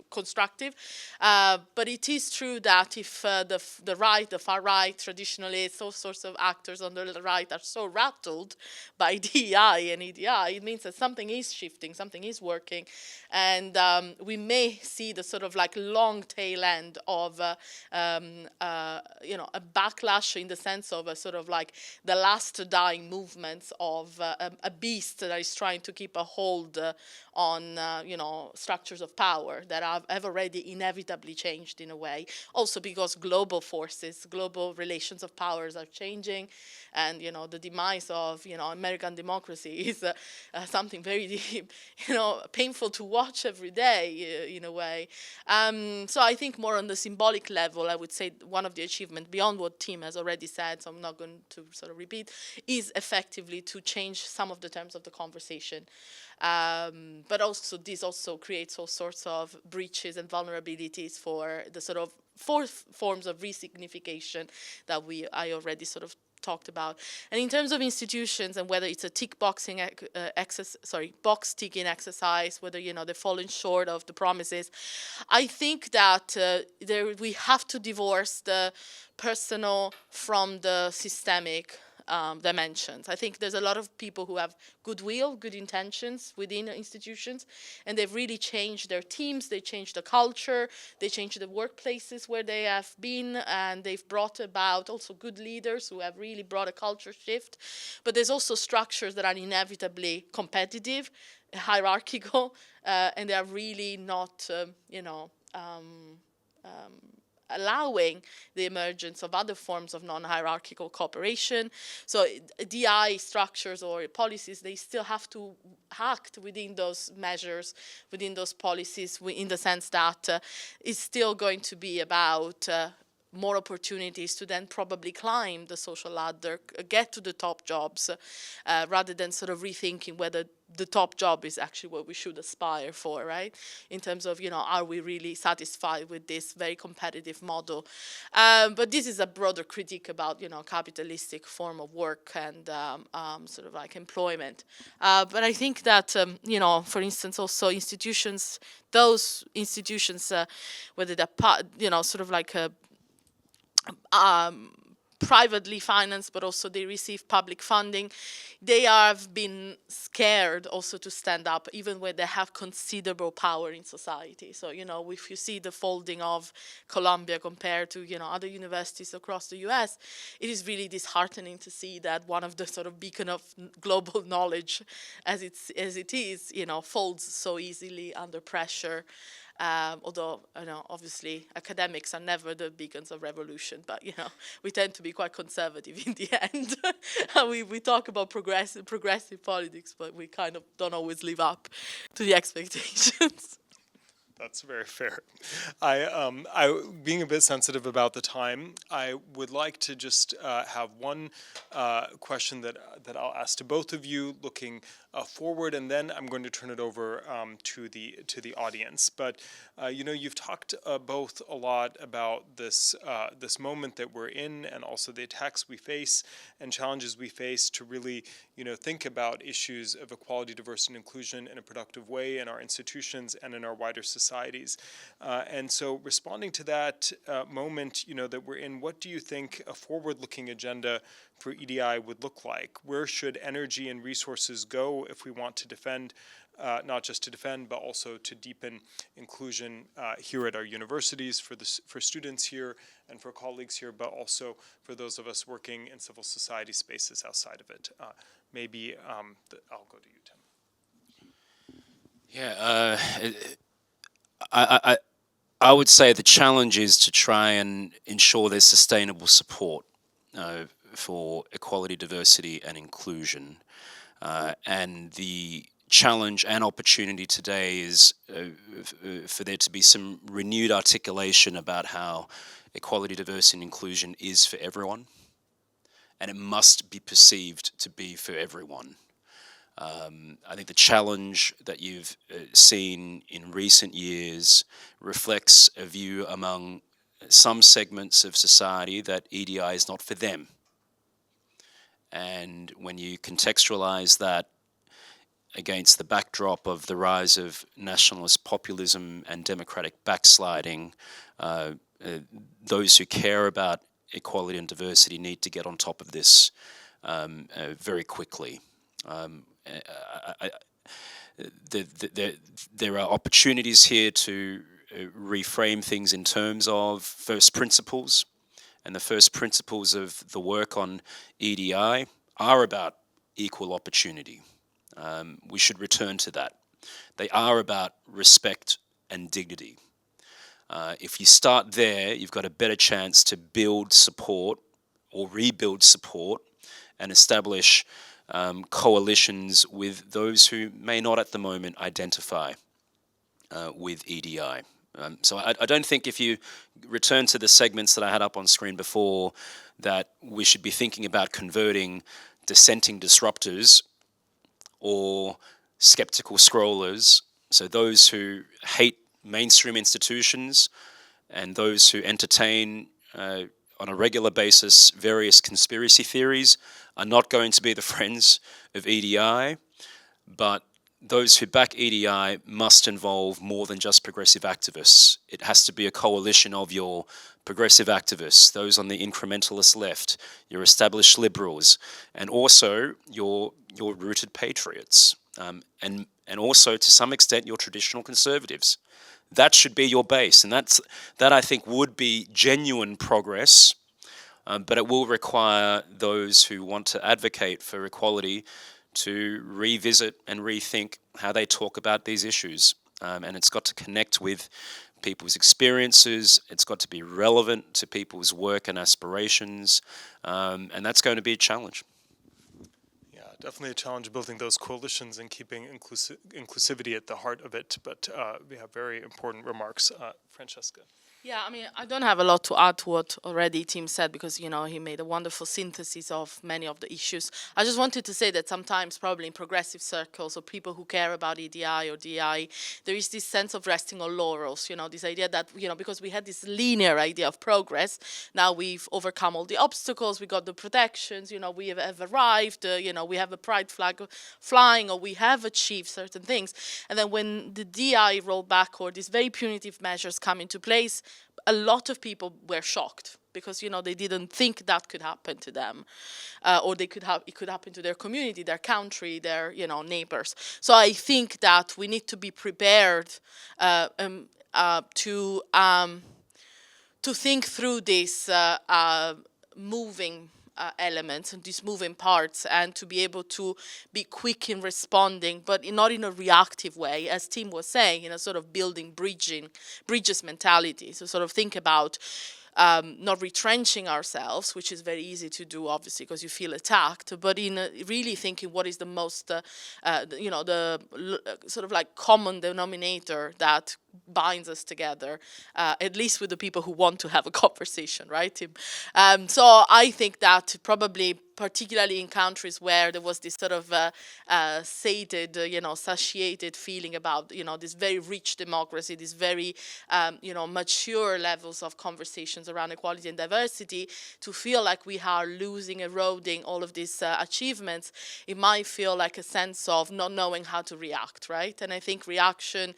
constructive. But it is true that if the right, the far right, traditionalists, all sorts of actors on the right are so rattled by DEI and EDI, it means that something is shifting, something is working, and we may see the sort of like long tail end of a backlash, in the sense of a sort of like the last dying movements of a beast that is trying to keep a hold on structures of power that have already inevitably changed in a way. Also because global forces, global relations of powers are changing, and the demise of American democracy is something very painful to watch every day in a way. So I think more on the symbolic level, I would say one of the achievements beyond what Tim has already said, so I'm not going to sort of repeat, is effectively to change some of the terms of the conversation. But also this also creates all sorts of breaches and vulnerabilities for the sort of forms of resignification that I already sort of talked about. And in terms of institutions and whether it's a box ticking exercise, whether they're falling short of the promises, I think that we have to divorce the personal from the systemic dimensions. I think there's a lot of people who have goodwill, good intentions within institutions, and they've really changed their teams, they changed the culture, they changed the workplaces where they have been, and they've brought about also good leaders who have really brought a culture shift. But there's also structures that are inevitably competitive, hierarchical, and they are really not, allowing the emergence of other forms of non-hierarchical cooperation. So DI structures or policies, they still have to act within those measures, within those policies, in the sense that it's still going to be about more opportunities to then probably climb the social ladder, get to the top jobs, rather than sort of rethinking whether the top job is actually what we should aspire for, right? In terms of, are we really satisfied with this very competitive model? But this is a broader critique about, capitalistic form of work and sort of like employment. But I think that, for instance, also institutions, those institutions, whether they're, sort of like a privately financed, but also they receive public funding, they have been scared also to stand up, even when they have considerable power in society. So, if you see the folding of Columbia compared to, other universities across the US, it is really disheartening to see that one of the sort of beacon of global knowledge as it is, folds so easily under pressure. Although, obviously academics are never the beacons of revolution, but, we tend to be quite conservative in the end. we talk about progressive politics, but we kind of don't always live up to the expectations. That's very fair. Being a bit sensitive about the time, I would like to just have one question that I'll ask to both of you, looking forward, and then I'm going to turn it over to the audience. But you've talked both a lot about this moment that we're in, and also the attacks we face and challenges we face to really think about issues of equality, diversity, and inclusion in a productive way in our institutions and in our wider societies. And so, responding to that moment, that we're in, what do you think a forward-looking agenda for EDI would look like? Where should energy and resources go if we want to defend, not just to defend, but also to deepen inclusion here at our universities for students here and for colleagues here, but also for those of us working in civil society spaces outside of it? Maybe I'll go to you, Tim. Yeah, I would say the challenge is to try and ensure there's sustainable support for equality, diversity, and inclusion. And the challenge and opportunity today is for there to be some renewed articulation about how equality, diversity, and inclusion is for everyone, and it must be perceived to be for everyone. I think the challenge that you've seen in recent years reflects a view among some segments of society that EDI is not for them. And when you contextualize that against the backdrop of the rise of nationalist populism and democratic backsliding, those who care about equality and diversity need to get on top of this very quickly. There are opportunities here to reframe things in terms of first principles, and the first principles of the work on EDI are about equal opportunity. We should return to that. They are about respect and dignity. If you start there, you've got a better chance to build support or rebuild support and establish coalitions with those who may not at the moment identify with EDI. So I don't think, if you return to the segments that I had up on screen before, that we should be thinking about converting dissenting disruptors or skeptical scrollers, so those who hate mainstream institutions and those who entertain on a regular basis various conspiracy theories, are not going to be the friends of EDI. But those who back EDI must involve more than just progressive activists. It has to be a coalition of your progressive activists, those on the incrementalist left, your established liberals, and also your rooted patriots, and also to some extent your traditional conservatives. That should be your base, and that I think would be genuine progress, but it will require those who want to advocate for equality to revisit and rethink how they talk about these issues. And it's got to connect with people's experiences, it's got to be relevant to people's work and aspirations, and that's going to be a challenge. Yeah, definitely a challenge building those coalitions and keeping inclusivity at the heart of it, but we have very important remarks. Francesca. Yeah, I mean, I don't have a lot to add to what already Tim said, because, you know, he made a wonderful synthesis of many of the issues. I just wanted to say that sometimes, probably in progressive circles or people who care about EDI or DI, there is this sense of resting on laurels, you know, this idea that, you know, because we had this linear idea of progress, now we've overcome all the obstacles, we got the protections, you know, we have arrived, you know, we have a pride flag flying, or we have achieved certain things. And then when the DI rollback or these very punitive measures come into place, a lot of people were shocked, because, you know, they didn't think that could happen to them, or it could happen to their community, their country, their, you know, neighbors. So I think that we need to be prepared to think through this moving elements and these moving parts, and to be able to be quick in responding, but not in a reactive way, as Tim was saying, in a sort of building bridges mentality. So sort of think about not retrenching ourselves, which is very easy to do, obviously, because you feel attacked, but in really thinking what is the most, you know, the sort of like common denominator that binds us together, at least with the people who want to have a conversation, right, Tim? So I think that probably, particularly in countries where there was this sort of sated, you know, satiated feeling about, you know, this very rich democracy, this very, you know, mature levels of conversations around equality and diversity, to feel like we are losing, eroding all of these achievements, it might feel like a sense of not knowing how to react, right? And I think reaction,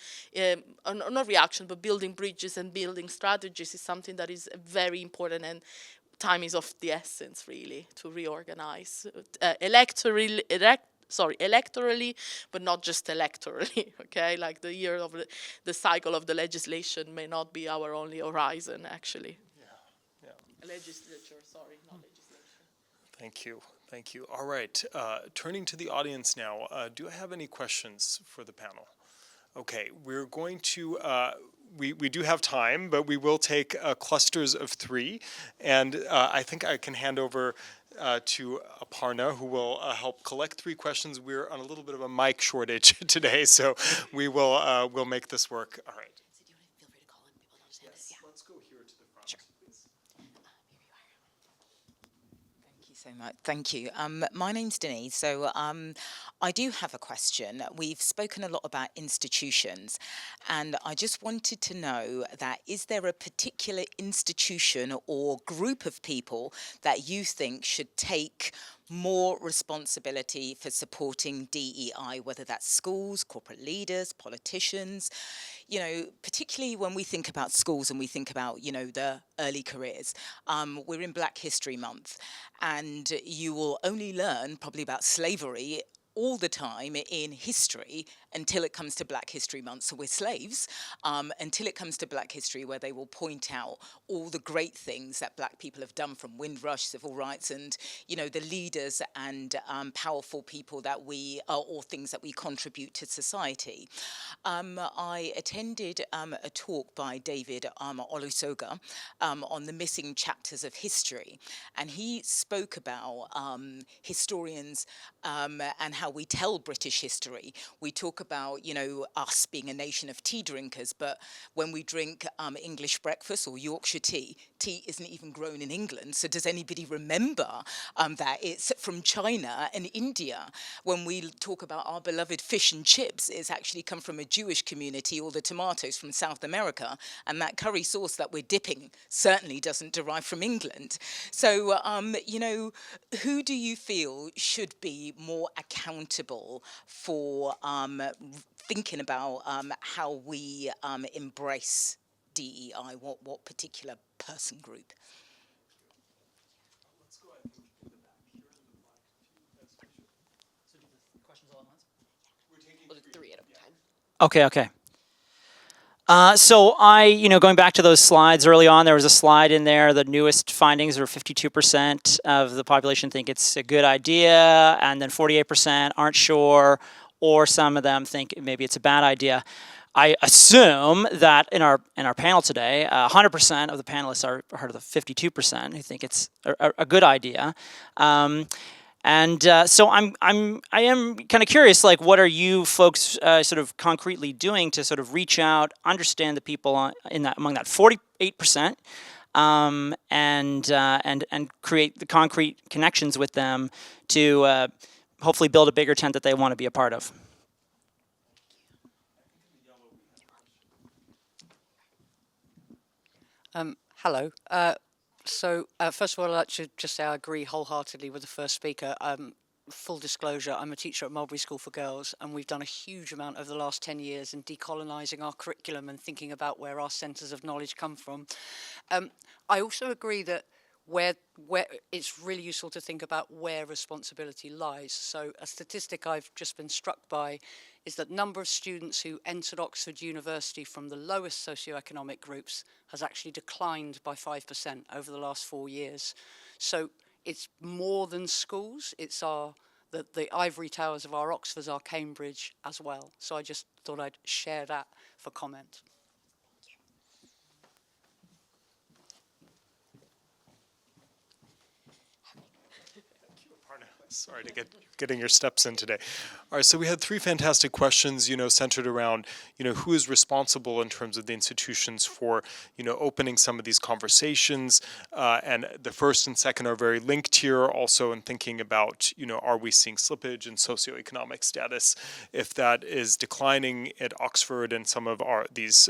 not reaction, but building bridges and building strategies is something that is very important, and time is of the essence, really, to reorganize electorally, but not just electorally. Okay, like the year of the cycle of the legislation may not be our only horizon, actually. Yeah. Legislature, sorry, not legislation. Thank you. Thank you. All right. Turning to the audience now, do I have any questions for the panel? Okay, we're going to, we do have time, but we will take clusters of 3. And I think I can hand over to Aparna, who will help collect 3 questions. We're on a little bit of a mic shortage today, so we will we'll make this work. All right. So do you want to feel free to call in? People don't understand this. Yeah. Let's go here to the front, Sure. please. Here you are. Thank you so much. Thank you. My name's Denise. So I do have a question. We've spoken a lot about institutions, and I just wanted to know that, is there a particular institution or group of people that you think should take more responsibility for supporting DEI, whether that's schools, corporate leaders, politicians, particularly when we think about schools and we think about, the early careers. We're in Black History Month, and you will only learn probably about slavery all the time in history until it comes to Black History Month. So we're slaves until it comes to Black History, where they will point out all the great things that Black people have done, from Windrush, civil rights, and the leaders and powerful people that we are, or things that we contribute to society. I attended a talk by David Olusoga on the missing chapters of history, and he spoke about historians and how we tell British history. We talk about, us being a nation of tea drinkers, but when we drink English breakfast or Yorkshire tea, tea isn't even grown in England. So does anybody remember that it's from China and India? When we talk about our beloved fish and chips, it's actually come from a Jewish community, or the tomatoes from South America, and that curry sauce that we're dipping certainly doesn't derive from England. So, who do you feel should be more accountable for thinking about how we embrace DEI? What particular person group? Okay. So going back to those slides early on, there was a slide in there. The newest findings were 52% of the population think it's a good idea, and then 48% aren't sure, or some of them think maybe it's a bad idea. I assume that in our panel today, 100% of the panelists are part of the 52% who think it's a good idea. So I am kind of curious, like, what are you folks sort of concretely doing to sort of reach out, understand the people among that 48%, and create the concrete connections with them to hopefully build a bigger tent that they want to be a part of. Hello. So first of all, I'd like to just say I agree wholeheartedly with the first speaker. Full disclosure, I'm a teacher at Mulberry School for Girls, and we've done a huge amount over the last 10 years in decolonising our curriculum and thinking about where our centres of knowledge come from. I also agree that where it's really useful to think about where responsibility lies. So a statistic I've just been struck by is that number of students who entered Oxford University from the lowest socioeconomic groups has actually declined by 5% over the last 4 years. So it's more than schools, it's the ivory towers of our Oxfords, our Cambridge as well. So I just thought I'd share that for comment. Sorry to getting your steps in today. All right, so we had 3 fantastic questions, centered around, who is responsible in terms of the institutions for, opening some of these conversations. And the first and second are very linked here, also in thinking about, are we seeing slippage in socioeconomic status? If that is declining at Oxford and some of these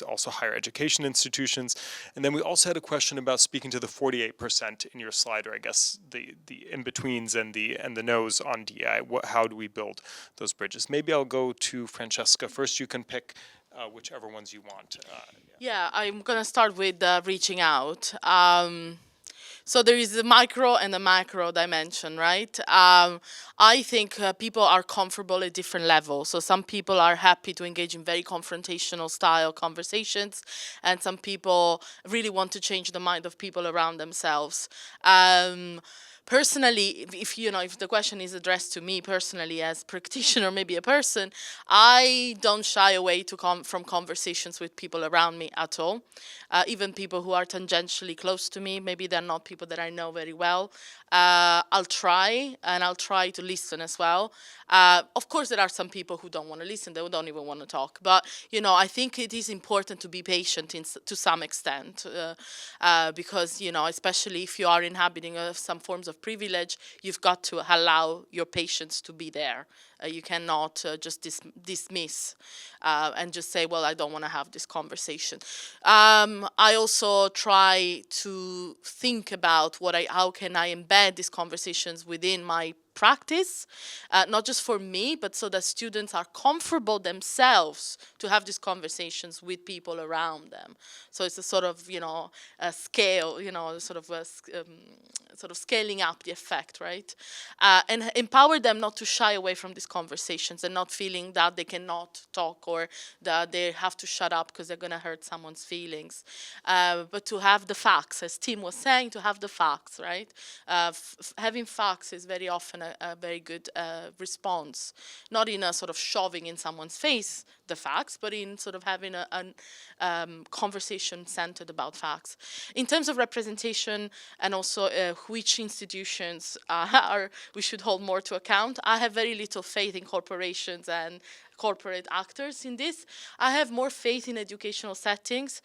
also higher education institutions. And then we also had a question about speaking to the 48% in your slide, or I guess the in-betweens and the no's on DEI. How do we build those bridges? Maybe I'll go to Francesca first. You can pick whichever ones you want. Yeah, I'm going to start with reaching out. So there is the micro and the macro dimension, right? I think people are comfortable at different levels. So some people are happy to engage in very confrontational style conversations, and some people really want to change the mind of people around themselves. Personally, if the question is addressed to me personally as practitioner, maybe a person, I don't shy away from conversations with people around me at all. Even people who are tangentially close to me, maybe they're not people that I know very well. I'll try, and I'll try to listen as well. Of course, there are some people who don't want to listen, they don't even want to talk. But, I think it is important to be patient to some extent, because, especially if you are inhabiting some forms of privilege, you've got to allow your patience to be there. You cannot just dismiss and just say, well, I don't want to have this conversation. I also try to think about how can I embed these conversations within my practice, not just for me, but so that students are comfortable themselves to have these conversations with people around them. So it's a sort of, a scale, sort of scaling up the effect, right? And empower them not to shy away from these conversations and not feeling that they cannot talk or that they have to shut up because they're going to hurt someone's feelings. But to have the facts, as Tim was saying, to have the facts, right? Having facts is very often a very good response, not in a sort of shoving in someone's face the facts, but in sort of having a conversation centered about facts. In terms of representation and also which institutions we should hold more to account, I have very little faith in corporations and corporate actors in this. I have more faith in educational settings,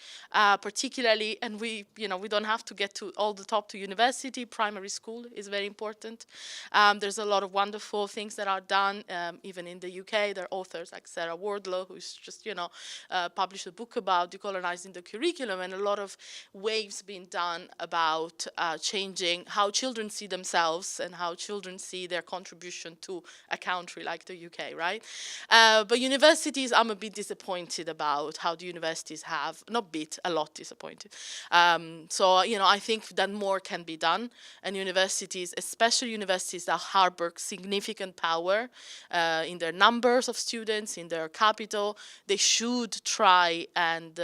particularly, and we don't have to get to all the top to university. Primary school is very important. There's a lot of wonderful things that are done, even in the UK. There are authors like Sarah Wardlow, who's just published a book about decolonizing the curriculum, and a lot of waves being done about changing how children see themselves and how children see their contribution to a country like the UK, right? But universities, I'm a bit disappointed about how the universities have, not bit, a lot disappointed. So, I think that more can be done. And universities, especially universities that harbor significant power in their numbers of students, in their capital, they should try and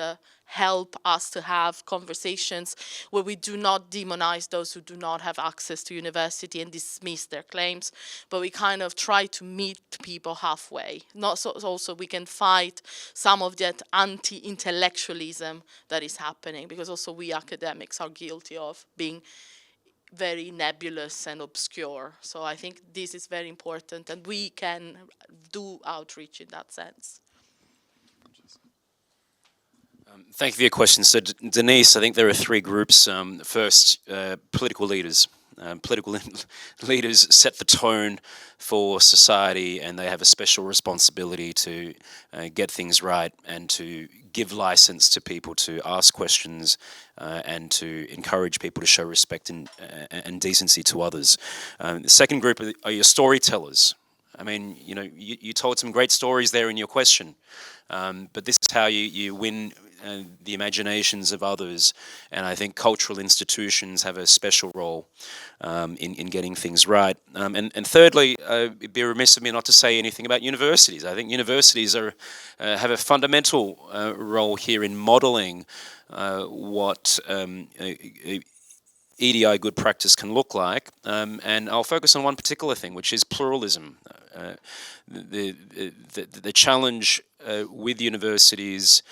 help us to have conversations where we do not demonize those who do not have access to university and dismiss their claims, but we kind of try to meet people halfway. Not so also we can fight some of that anti-intellectualism that is happening, because also we academics are guilty of being very nebulous and obscure. So I think this is very important, and we can do outreach in that sense. Thank you for your question. So, Denise, I think there are three groups. First, political leaders. Political leaders set the tone for society, and they have a special responsibility to get things right and to give license to people to ask questions and to encourage people to show respect and decency to others. The second group are your storytellers. I mean, you told some great stories there in your question, but this is how you win the imaginations of others, and I think cultural institutions have a special role in getting things right. And thirdly, it'd be remiss of me not to say anything about universities. I think universities have a fundamental role here in modelling what EDI good practice can look like, and I'll focus on one particular thing, which is pluralism. The challenge with universities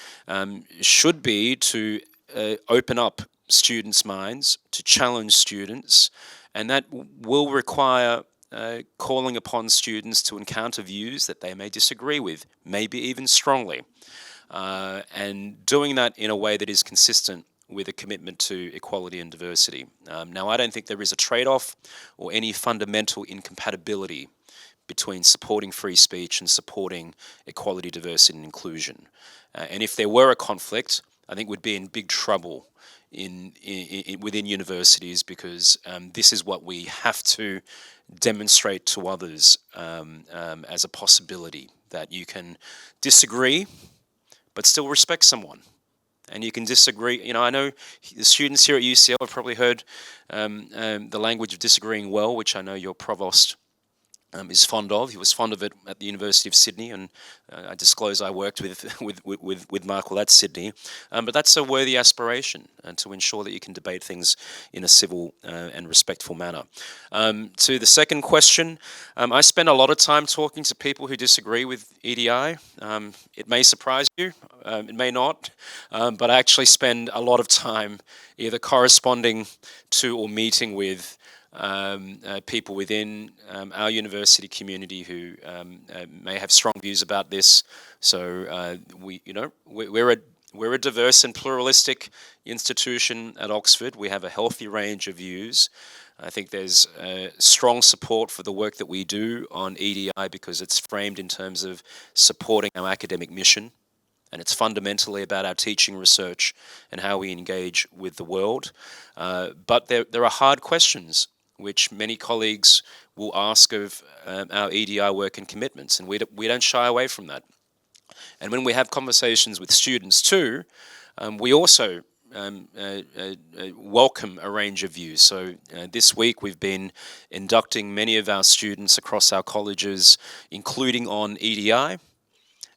should be to open up students' minds, to challenge students, and that will require calling upon students to encounter views that they may disagree with, maybe even strongly, and doing that in a way that is consistent with a commitment to equality and diversity. Now, I don't think there is a trade-off or any fundamental incompatibility between supporting free speech and supporting equality, diversity, and inclusion. And if there were a conflict, I think we'd be in big trouble within universities, because this is what we have to demonstrate to others as a possibility, that you can disagree but still respect someone. And you can disagree. I know the students here at UCL have probably heard the language of disagreeing well, which I know your provost is fond of. He was fond of it at the University of Sydney, and I disclose I worked with Mark while at Sydney. But that's a worthy aspiration, to ensure that you can debate things in a civil and respectful manner. To the second question, I spend a lot of time talking to people who disagree with EDI. It may surprise you, it may not, but I actually spend a lot of time either corresponding to or meeting with people within our university community who may have strong views about this. So we're We're a diverse and pluralistic institution at Oxford. We have a healthy range of views. I think there's strong support for the work that we do on EDI because it's framed in terms of supporting our academic mission, and it's fundamentally about our teaching, research, and how we engage with the world. But there are hard questions which many colleagues will ask of our EDI work and commitments, and we don't shy away from that. And when we have conversations with students too, we also welcome a range of views. So this week we've been inducting many of our students across our colleges, including on EDI.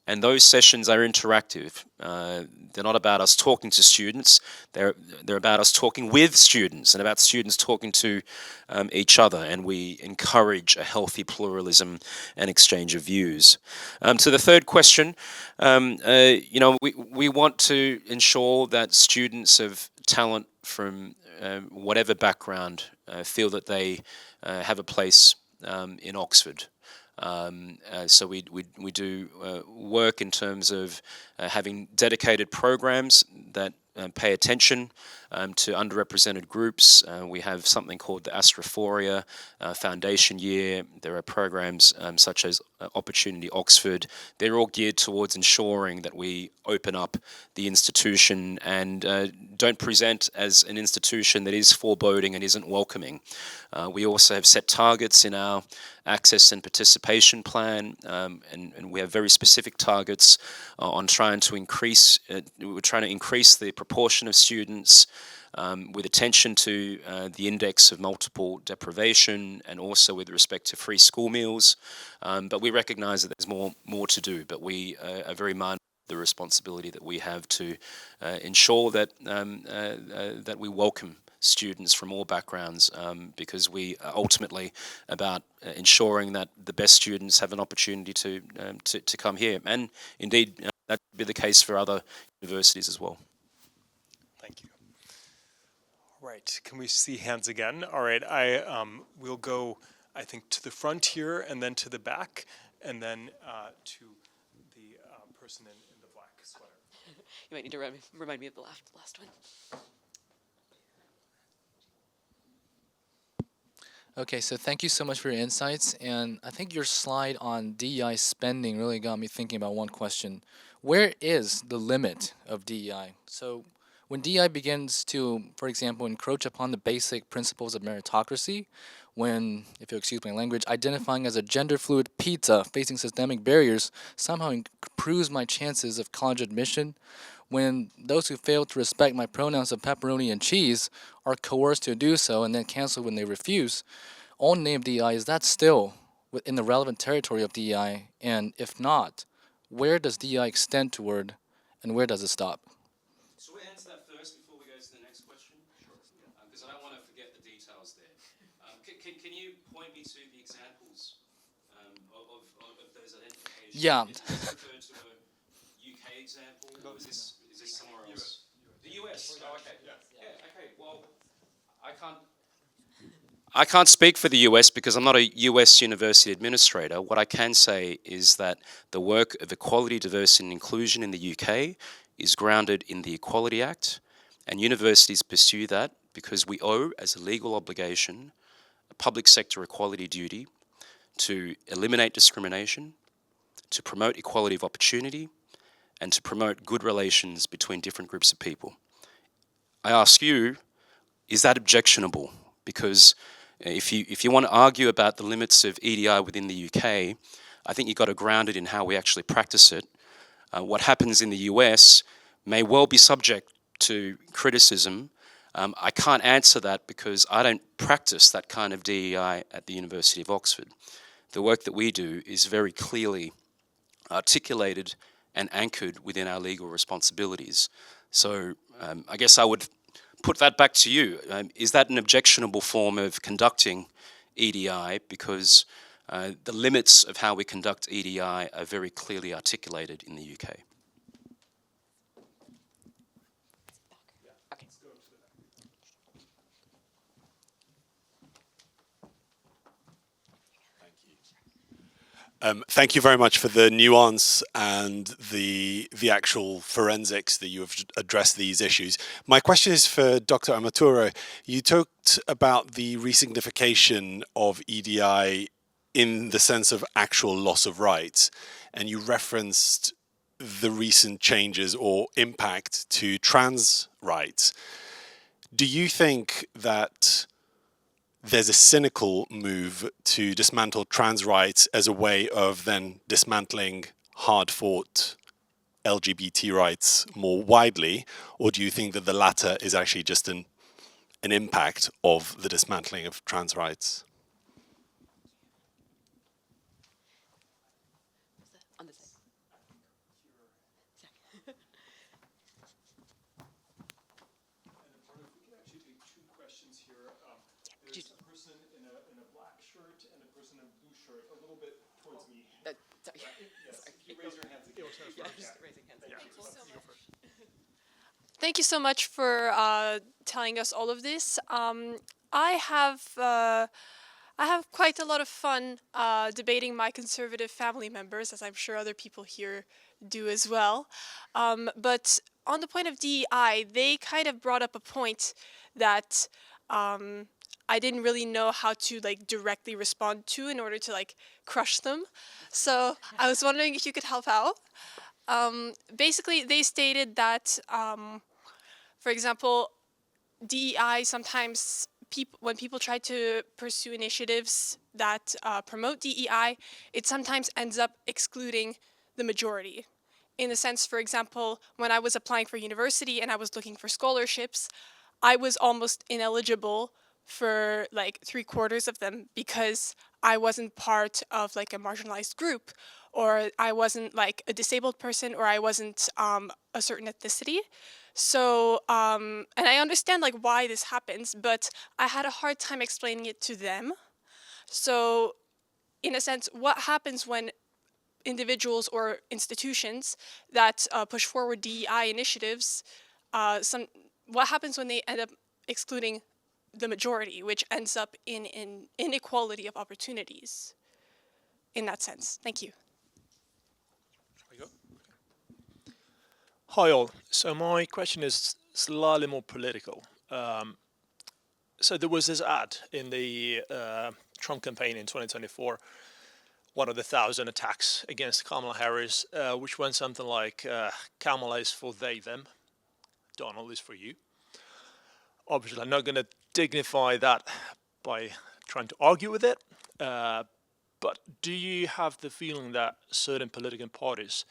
And those sessions are interactive. They're not about us talking to students. They're about us talking with students and about students talking to each other. And we encourage a healthy pluralism and exchange of views. To the third question, we want to ensure that students of talent from whatever background feel that they have a place in Oxford. So we do work in terms of having dedicated programs that pay attention to underrepresented groups. We have something called the Astrophoria Foundation Year. There are programs such as Opportunity Oxford. They're all geared towards ensuring that we open up the institution and don't present as an institution that is foreboding and isn't welcoming. We also have set targets in our access and participation plan, and we have very specific targets on trying to increase. We're trying to increase the proportion of students with attention to the index of multiple deprivation, and also with respect to free school meals. But we recognise that there's more to do. But we are very mindful of the responsibility that we have to ensure that that we welcome students from all backgrounds, because we are ultimately about ensuring that the best students have an opportunity to come here, and indeed that would be the case for other universities as well. Thank you. All right, can we see hands again? All right, we'll go, I think, to the front here, and then to the back, and then to the person in the black sweater. You might need to remind me of the last one. Okay, so thank you so much for your insights, and I think your slide on DEI spending really got me thinking about one question. Where is the limit of DEI? So when DEI begins to, for example, encroach upon the basic principles of meritocracy, when, if you'll excuse my language, identifying as a gender-fluid pizza facing systemic barriers somehow improves my chances of college admission, when those who fail to respect my pronouns of pepperoni and cheese are coerced to do so and then cancel when they refuse, all in the name of DEI, is that still within the relevant territory of DEI? And if not, where does DEI extend toward, and where does it stop? Shall we answer that first before we go to the next question? Sure. Because I don't want to forget the details there. Can you point me to the examples of those identifications? Yeah. Is this referred to a UK example, or is this somewhere else? The US. Oh, okay. Yeah. Okay. Well, I can't speak for the US because I'm not a US university administrator. What I can say is that the work of equality, diversity, and inclusion in the UK is grounded in the Equality Act, and universities pursue that because we owe, as a legal obligation, a public sector equality duty to eliminate discrimination, to promote equality of opportunity, and to promote good relations between different groups of people. I ask you, is that objectionable? Because if you want to argue about the limits of EDI within the UK, I think you've got to ground it in how we actually practice it. What happens in the US may well be subject to criticism. I can't answer that because I don't practice that kind of DEI at the University of Oxford. The work that we do is very clearly articulated and anchored within our legal responsibilities. So I guess I would put that back to you. Is that an objectionable form of conducting EDI? Because the limits of how we conduct EDI are very clearly articulated in the UK. Thank you very much for the nuance and the actual forensics that you have addressed these issues. My question is for Dr. Amaturo. You talked about the resignification of EDI in the sense of actual loss of rights, and you referenced the recent changes or impact to trans rights. Do you think that there's a cynical move to dismantle trans rights as a way of then dismantling hard-fought LGBT rights more widely, or do you think that the latter is actually just an impact of the dismantling of trans rights? On this side. There's a person in a black shirt and a person in a blue shirt, a little bit towards me. Sorry. Yes, if you raise your hands again. Just raising hands. Thank you so much for telling us all of this. I have quite a lot of fun debating my conservative family members, as I'm sure other people here do as well. But on the point of DEI, they kind of brought up a point that I didn't really know how to like directly respond to in order to like crush them. So I was wondering if you could help out. Basically, they stated that, for example, DEI sometimes when people try to pursue initiatives that promote DEI, it sometimes ends up excluding the majority. In the sense, for example, when I was applying for university and I was looking for scholarships, I was almost ineligible for like 3/4 of them because I wasn't part of like a marginalized group, or I wasn't like a disabled person, or I wasn't a certain ethnicity. So, and I understand like why this happens, but I had a hard time explaining it to them. So, in a sense, what happens when individuals or institutions that push forward DEI initiatives, what happens when they end up excluding the majority, which ends up in inequality of opportunities in that sense? Thank you. Hi all. So my question is slightly more political. So there was this ad in the Trump campaign in 2024, one of the 1,000 attacks against Kamala Harris, which went something like, Kamala is for they, them, Donald is for you. Obviously, I'm not going to dignify that by trying to argue with it, but do you have the feeling that certain political parties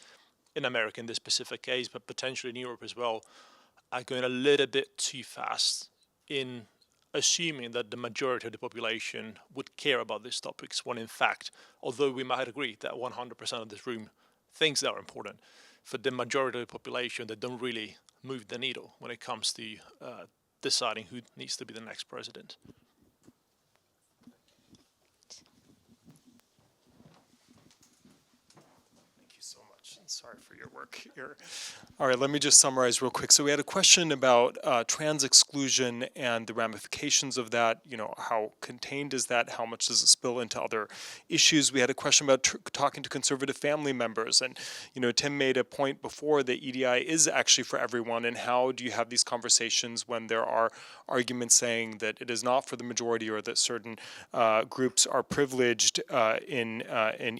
in America in this specific case, but potentially in Europe as well, are going a little bit too fast in assuming that the majority of the population would care about these topics, when in fact, although we might agree that 100% of this room thinks they are important, for the majority of the population, they don't really move the needle when it comes to deciding who needs to be the next president. Sorry for your work here. All right, let me just summarize real quick. So we had a question about trans exclusion and the ramifications of that. You know, how contained is that? How much does it spill into other issues? We had a question about talking to conservative family members. And, you know, Tim made a point before that EDI is actually for everyone. And how do you have these conversations when there are arguments saying that it is not for the majority, or that certain groups are privileged in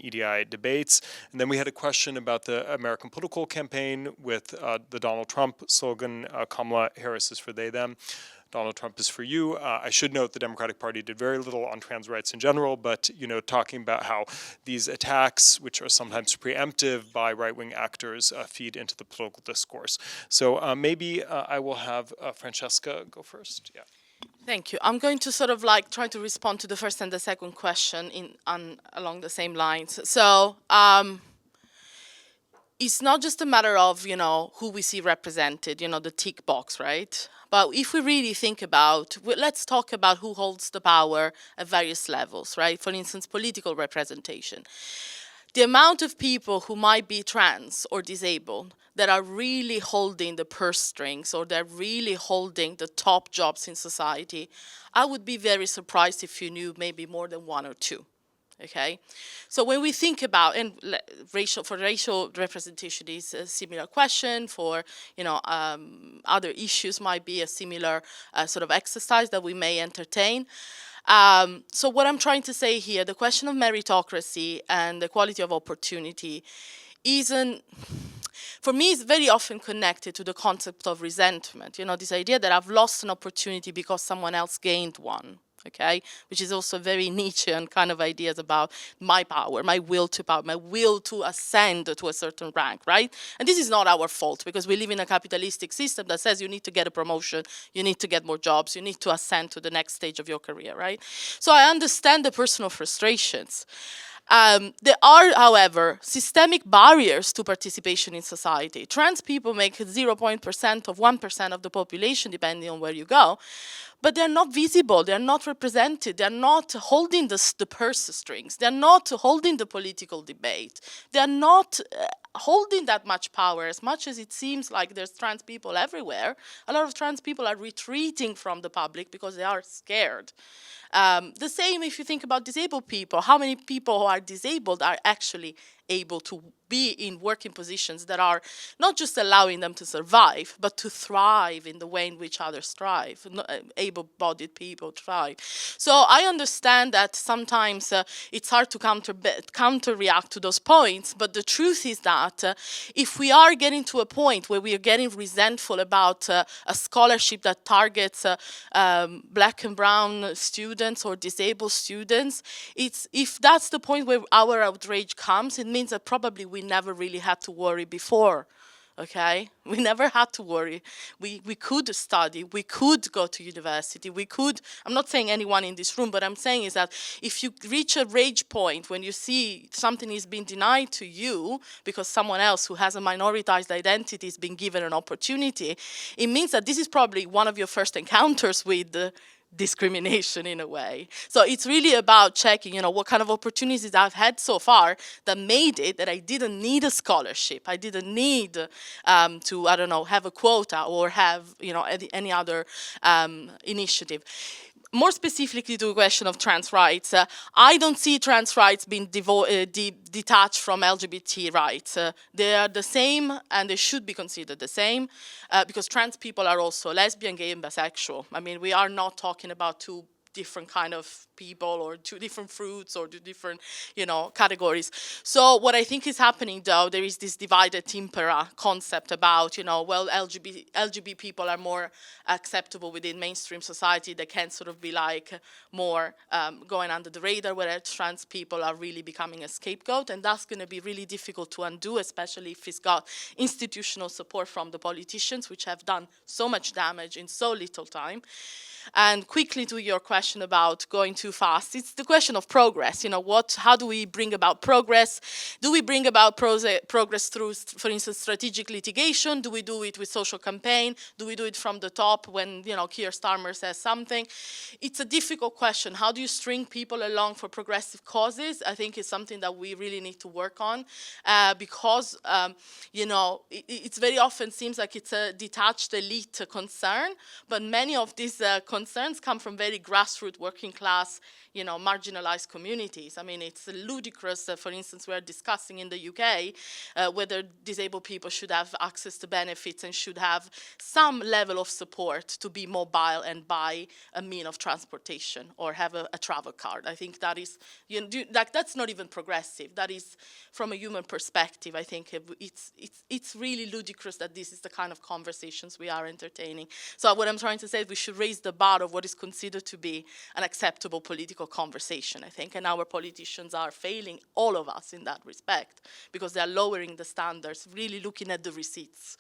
EDI debates? And then we had a question about the American political campaign with the Donald Trump slogan, Kamala Harris is for they, them. Donald Trump is for you. I should note the Democratic Party did very little on trans rights in general, but, you know, talking about how these attacks, which are sometimes preemptive by right-wing actors, feed into the political discourse. So maybe I will have Francesca go first. Yeah. Thank you. I'm going to sort of like try to respond to the first and the second question along the same lines. So, it's not just a matter of, you know, who we see represented, you know, the tick box, right? But if we really think about, let's talk about who holds the power at various levels, right? For instance, political representation. The amount of people who might be trans or disabled that are really holding the purse strings, or they're really holding the top jobs in society, I would be very surprised if you knew maybe more than one or two. Okay, so when we think about, and racial representation is a similar question. For other issues might be a similar sort of exercise that we may entertain. So what I'm trying to say here, the question of meritocracy and the quality of opportunity isn't, for me, it's very often connected to the concept of resentment. This idea that I've lost an opportunity because someone else gained one. Okay, which is also very Nietzschean kind of ideas about my power, my will to power, my will to ascend to a certain rank, right? And this is not our fault, because we live in a capitalistic system that says you need to get a promotion, you need to get more jobs, you need to ascend to the next stage of your career, right? So I understand the personal frustrations. There are, however, systemic barriers to participation in society. Trans people make 0% of 1% of the population, depending on where you go, but they're not visible, they're not represented, they're not holding the purse strings, they're not holding the political debate, they're not holding that much power. As much as it seems like there's trans people everywhere, a lot of trans people are retreating from the public because they are scared. The same if you think about disabled people. How many people who are disabled are actually able to be in working positions that are not just allowing them to survive, but to thrive in the way in which others thrive, able-bodied people thrive. So I understand that sometimes it's hard to counter-react to those points, but the truth is that if we are getting to a point where we are getting resentful about a scholarship that targets black and brown students or disabled students, if that's the point where our outrage comes, it means that probably we never really had to worry before. Okay, we never had to worry. We could study, we could go to university, we could, I'm not saying anyone in this room, but I'm saying is that if you reach a rage point when you see something is being denied to you because someone else who has a minoritized identity is being given an opportunity, it means that this is probably one of your first encounters with discrimination in a way. So it's really about checking, what kind of opportunities I've had so far that made it that I didn't need a scholarship. I didn't need to, I don't know, have a quota or have, any other initiative. More specifically to the question of trans rights, I don't see trans rights being detached from LGBT rights. They are the same and they should be considered the same because trans people are also lesbian, gay, and bisexual. I mean, we are not talking about two different kind of people or two different fruits or two different, categories. So what I think is happening, though, there is this divided impera concept about, well, LGBT people are more acceptable within mainstream society. They can sort of be like more going under the radar, whereas trans people are really becoming a scapegoat. And that's going to be really difficult to undo, especially if it's got institutional support from the politicians, which have done so much damage in so little time. And quickly to your question about going too fast, it's the question of progress. How do we bring about progress? Do we bring about progress through, for instance, strategic litigation? Do we do it with social campaign? Do we do it from the top when, Keir Starmer says something? It's a difficult question. How do you string people along for progressive causes? I think it's something that we really need to work on because, it's very often seems like it's a detached elite concern, but many of these concerns come from very grassroots, working class, marginalized communities. I mean, it's ludicrous. For instance, we're discussing in the UK whether disabled people should have access to benefits and should have some level of support to be mobile and buy a mean of transportation or have a travel card. I think that is, that's not even progressive. That is, from a human perspective, I think it's really ludicrous that this is the kind of conversations we are entertaining. So what I'm trying to say is we should raise the bar of what is considered to be an acceptable political conversation, I think, and our politicians are failing all of us in that respect because they are lowering the standards, really looking at the receipts,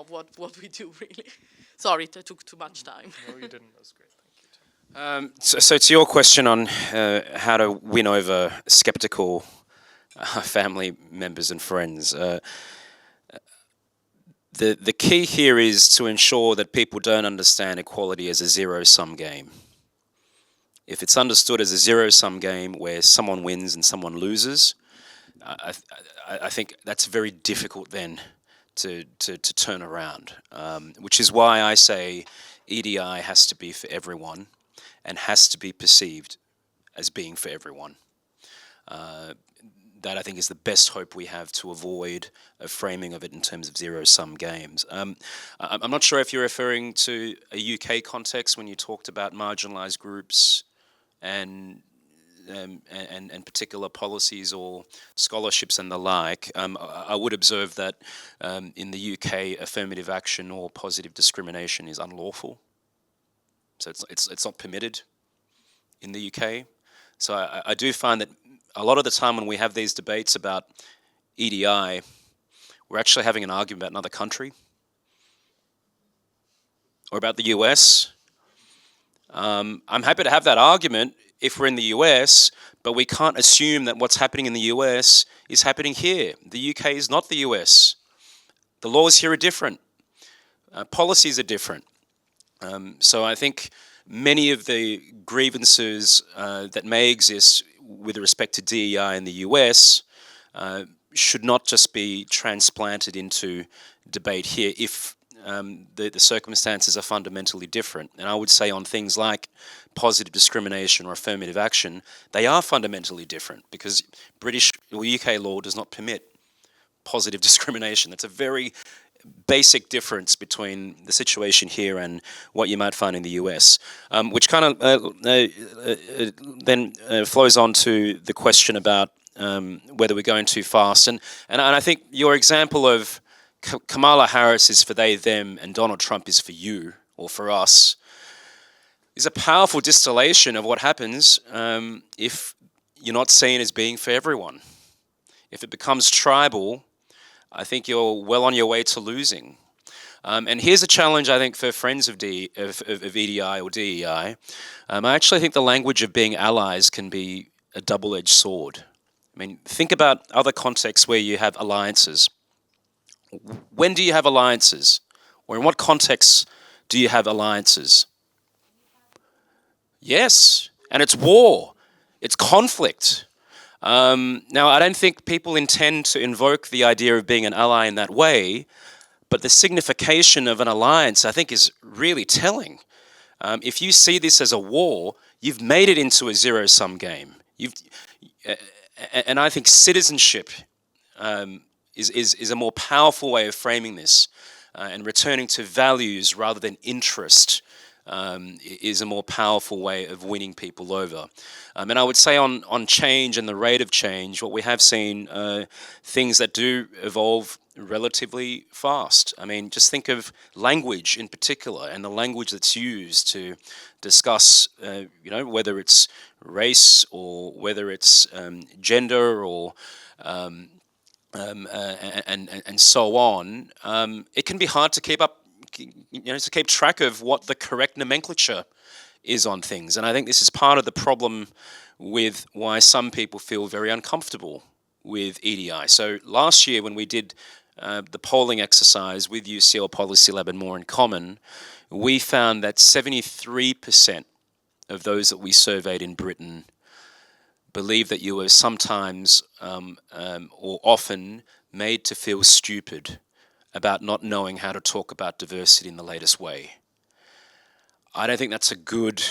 what we do, really. Sorry, it took too much time. No, you didn't. That was great. Thank you, Tim. So to your question on how to win over skeptical family members and friends, the key here is to ensure that people don't understand equality as a zero-sum game. If it's understood as a zero-sum game where someone wins and someone loses, I think that's very difficult then to turn around, which is why I say EDI has to be for everyone and has to be perceived as being for everyone. That I think is the best hope we have to avoid a framing of it in terms of zero-sum games. I'm not sure if you're referring to a UK context when you talked about marginalised groups and particular policies or scholarships and the like. I would observe that in the UK, affirmative action or positive discrimination is unlawful. So it's not permitted in the UK. So I do find that a lot of the time when we have these debates about EDI, we're actually having an argument about another country or about the US. I'm happy to have that argument if we're in the US, but we can't assume that what's happening in the US is happening here. The UK is not the US. The laws here are different. Policies are different. So I think many of the grievances that may exist with respect to DEI in the US should not just be transplanted into debate here if the circumstances are fundamentally different. And I would say on things like positive discrimination or affirmative action, they are fundamentally different because British or UK law does not permit positive discrimination. That's a very basic difference between the situation here and what you might find in the US, which kind of then flows on to the question about whether we're going too fast. And I think your example of Kamala Harris is for they, them, and Donald Trump is for you or for us is a powerful distillation of what happens if you're not seen as being for everyone. If it becomes tribal, I think you're well on your way to losing. And here's a challenge, I think, for friends of EDI or DEI. I actually think the language of being allies can be a double-edged sword. I mean, think about other contexts where you have alliances. When do you have alliances? Or in what contexts do you have alliances? Yes, and it's war. It's conflict. Now, I don't think people intend to invoke the idea of being an ally in that way, but the signification of an alliance, I think, is really telling. If you see this as a war, you've made it into a zero-sum game. And I think citizenship is a more powerful way of framing this, and returning to values rather than interest is a more powerful way of winning people over. And I would say on change and the rate of change, what we have seen, things that do evolve relatively fast. I mean, just think of language in particular and the language that's used to discuss, whether it's race or whether it's gender or and so on. It can be hard to keep up, to keep track of what the correct nomenclature is on things. And I think this is part of the problem with why some people feel very uncomfortable with EDI. So last year when we did the polling exercise with UCL Policy Lab and More in Common, we found that 73% of those that we surveyed in Britain believe that you were sometimes or often made to feel stupid about not knowing how to talk about diversity in the latest way. I don't think that's a good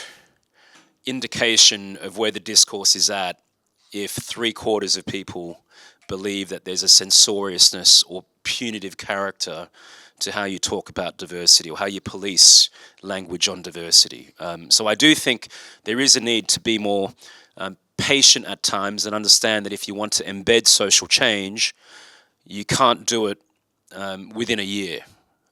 indication of where the discourse is at if 3/4 of people believe that there's a censoriousness or punitive character to how you talk about diversity or how you police language on diversity. So I do think there is a need to be more patient at times and understand that if you want to embed social change, you can't do it within a year.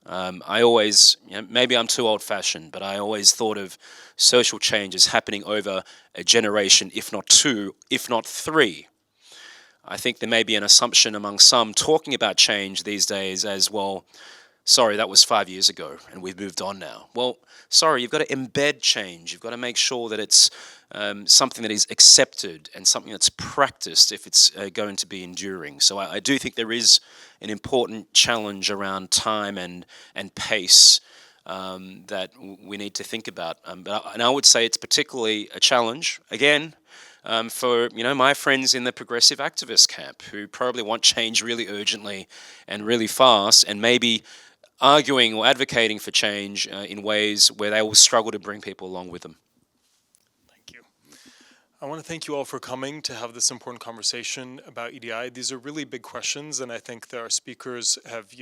I always, maybe I'm too old-fashioned, but I always thought of social change as happening over a generation, if not two, if not three. I think there may be an assumption among some talking about change these days as, well, sorry, that was 5 years ago and we've moved on now. Well, sorry, you've got to embed change. You've got to make sure that it's something that is accepted and something that's practiced if it's going to be enduring. So I do think there is an important challenge around time and pace that we need to think about. And I would say it's particularly a challenge, again, for my friends in the progressive activist camp who probably want change really urgently and really fast and maybe arguing or advocating for change in ways where they will struggle to bring people along with them. Thank you. I want to thank you all for coming to have this important conversation about EDI. These are really big questions, and I think that our speakers have,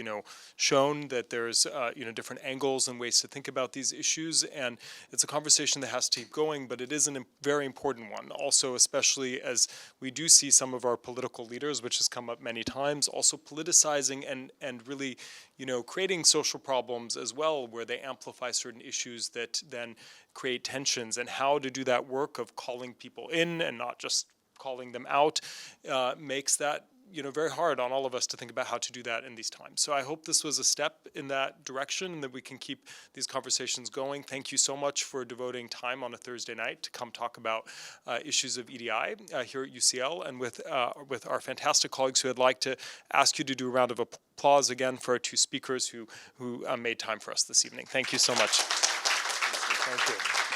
shown that there's, different angles and ways to think about these issues, and it's a conversation that has to keep going, but it is a very important one. Also, especially as we do see some of our political leaders, which has come up many times, also politicizing and really, creating social problems as well, where they amplify certain issues that then create tensions, and how to do that work of calling people in and not just calling them out makes that very hard on all of us to think about how to do that in these times. So I hope this was a step in that direction and that we can keep these conversations going. Thank you so much for devoting time on a Thursday night to come talk about issues of EDI here at UCL, and with our fantastic colleagues who I'd like to ask you to do a round of applause again for our two speakers who made time for us this evening. Thank you so much. Thank you.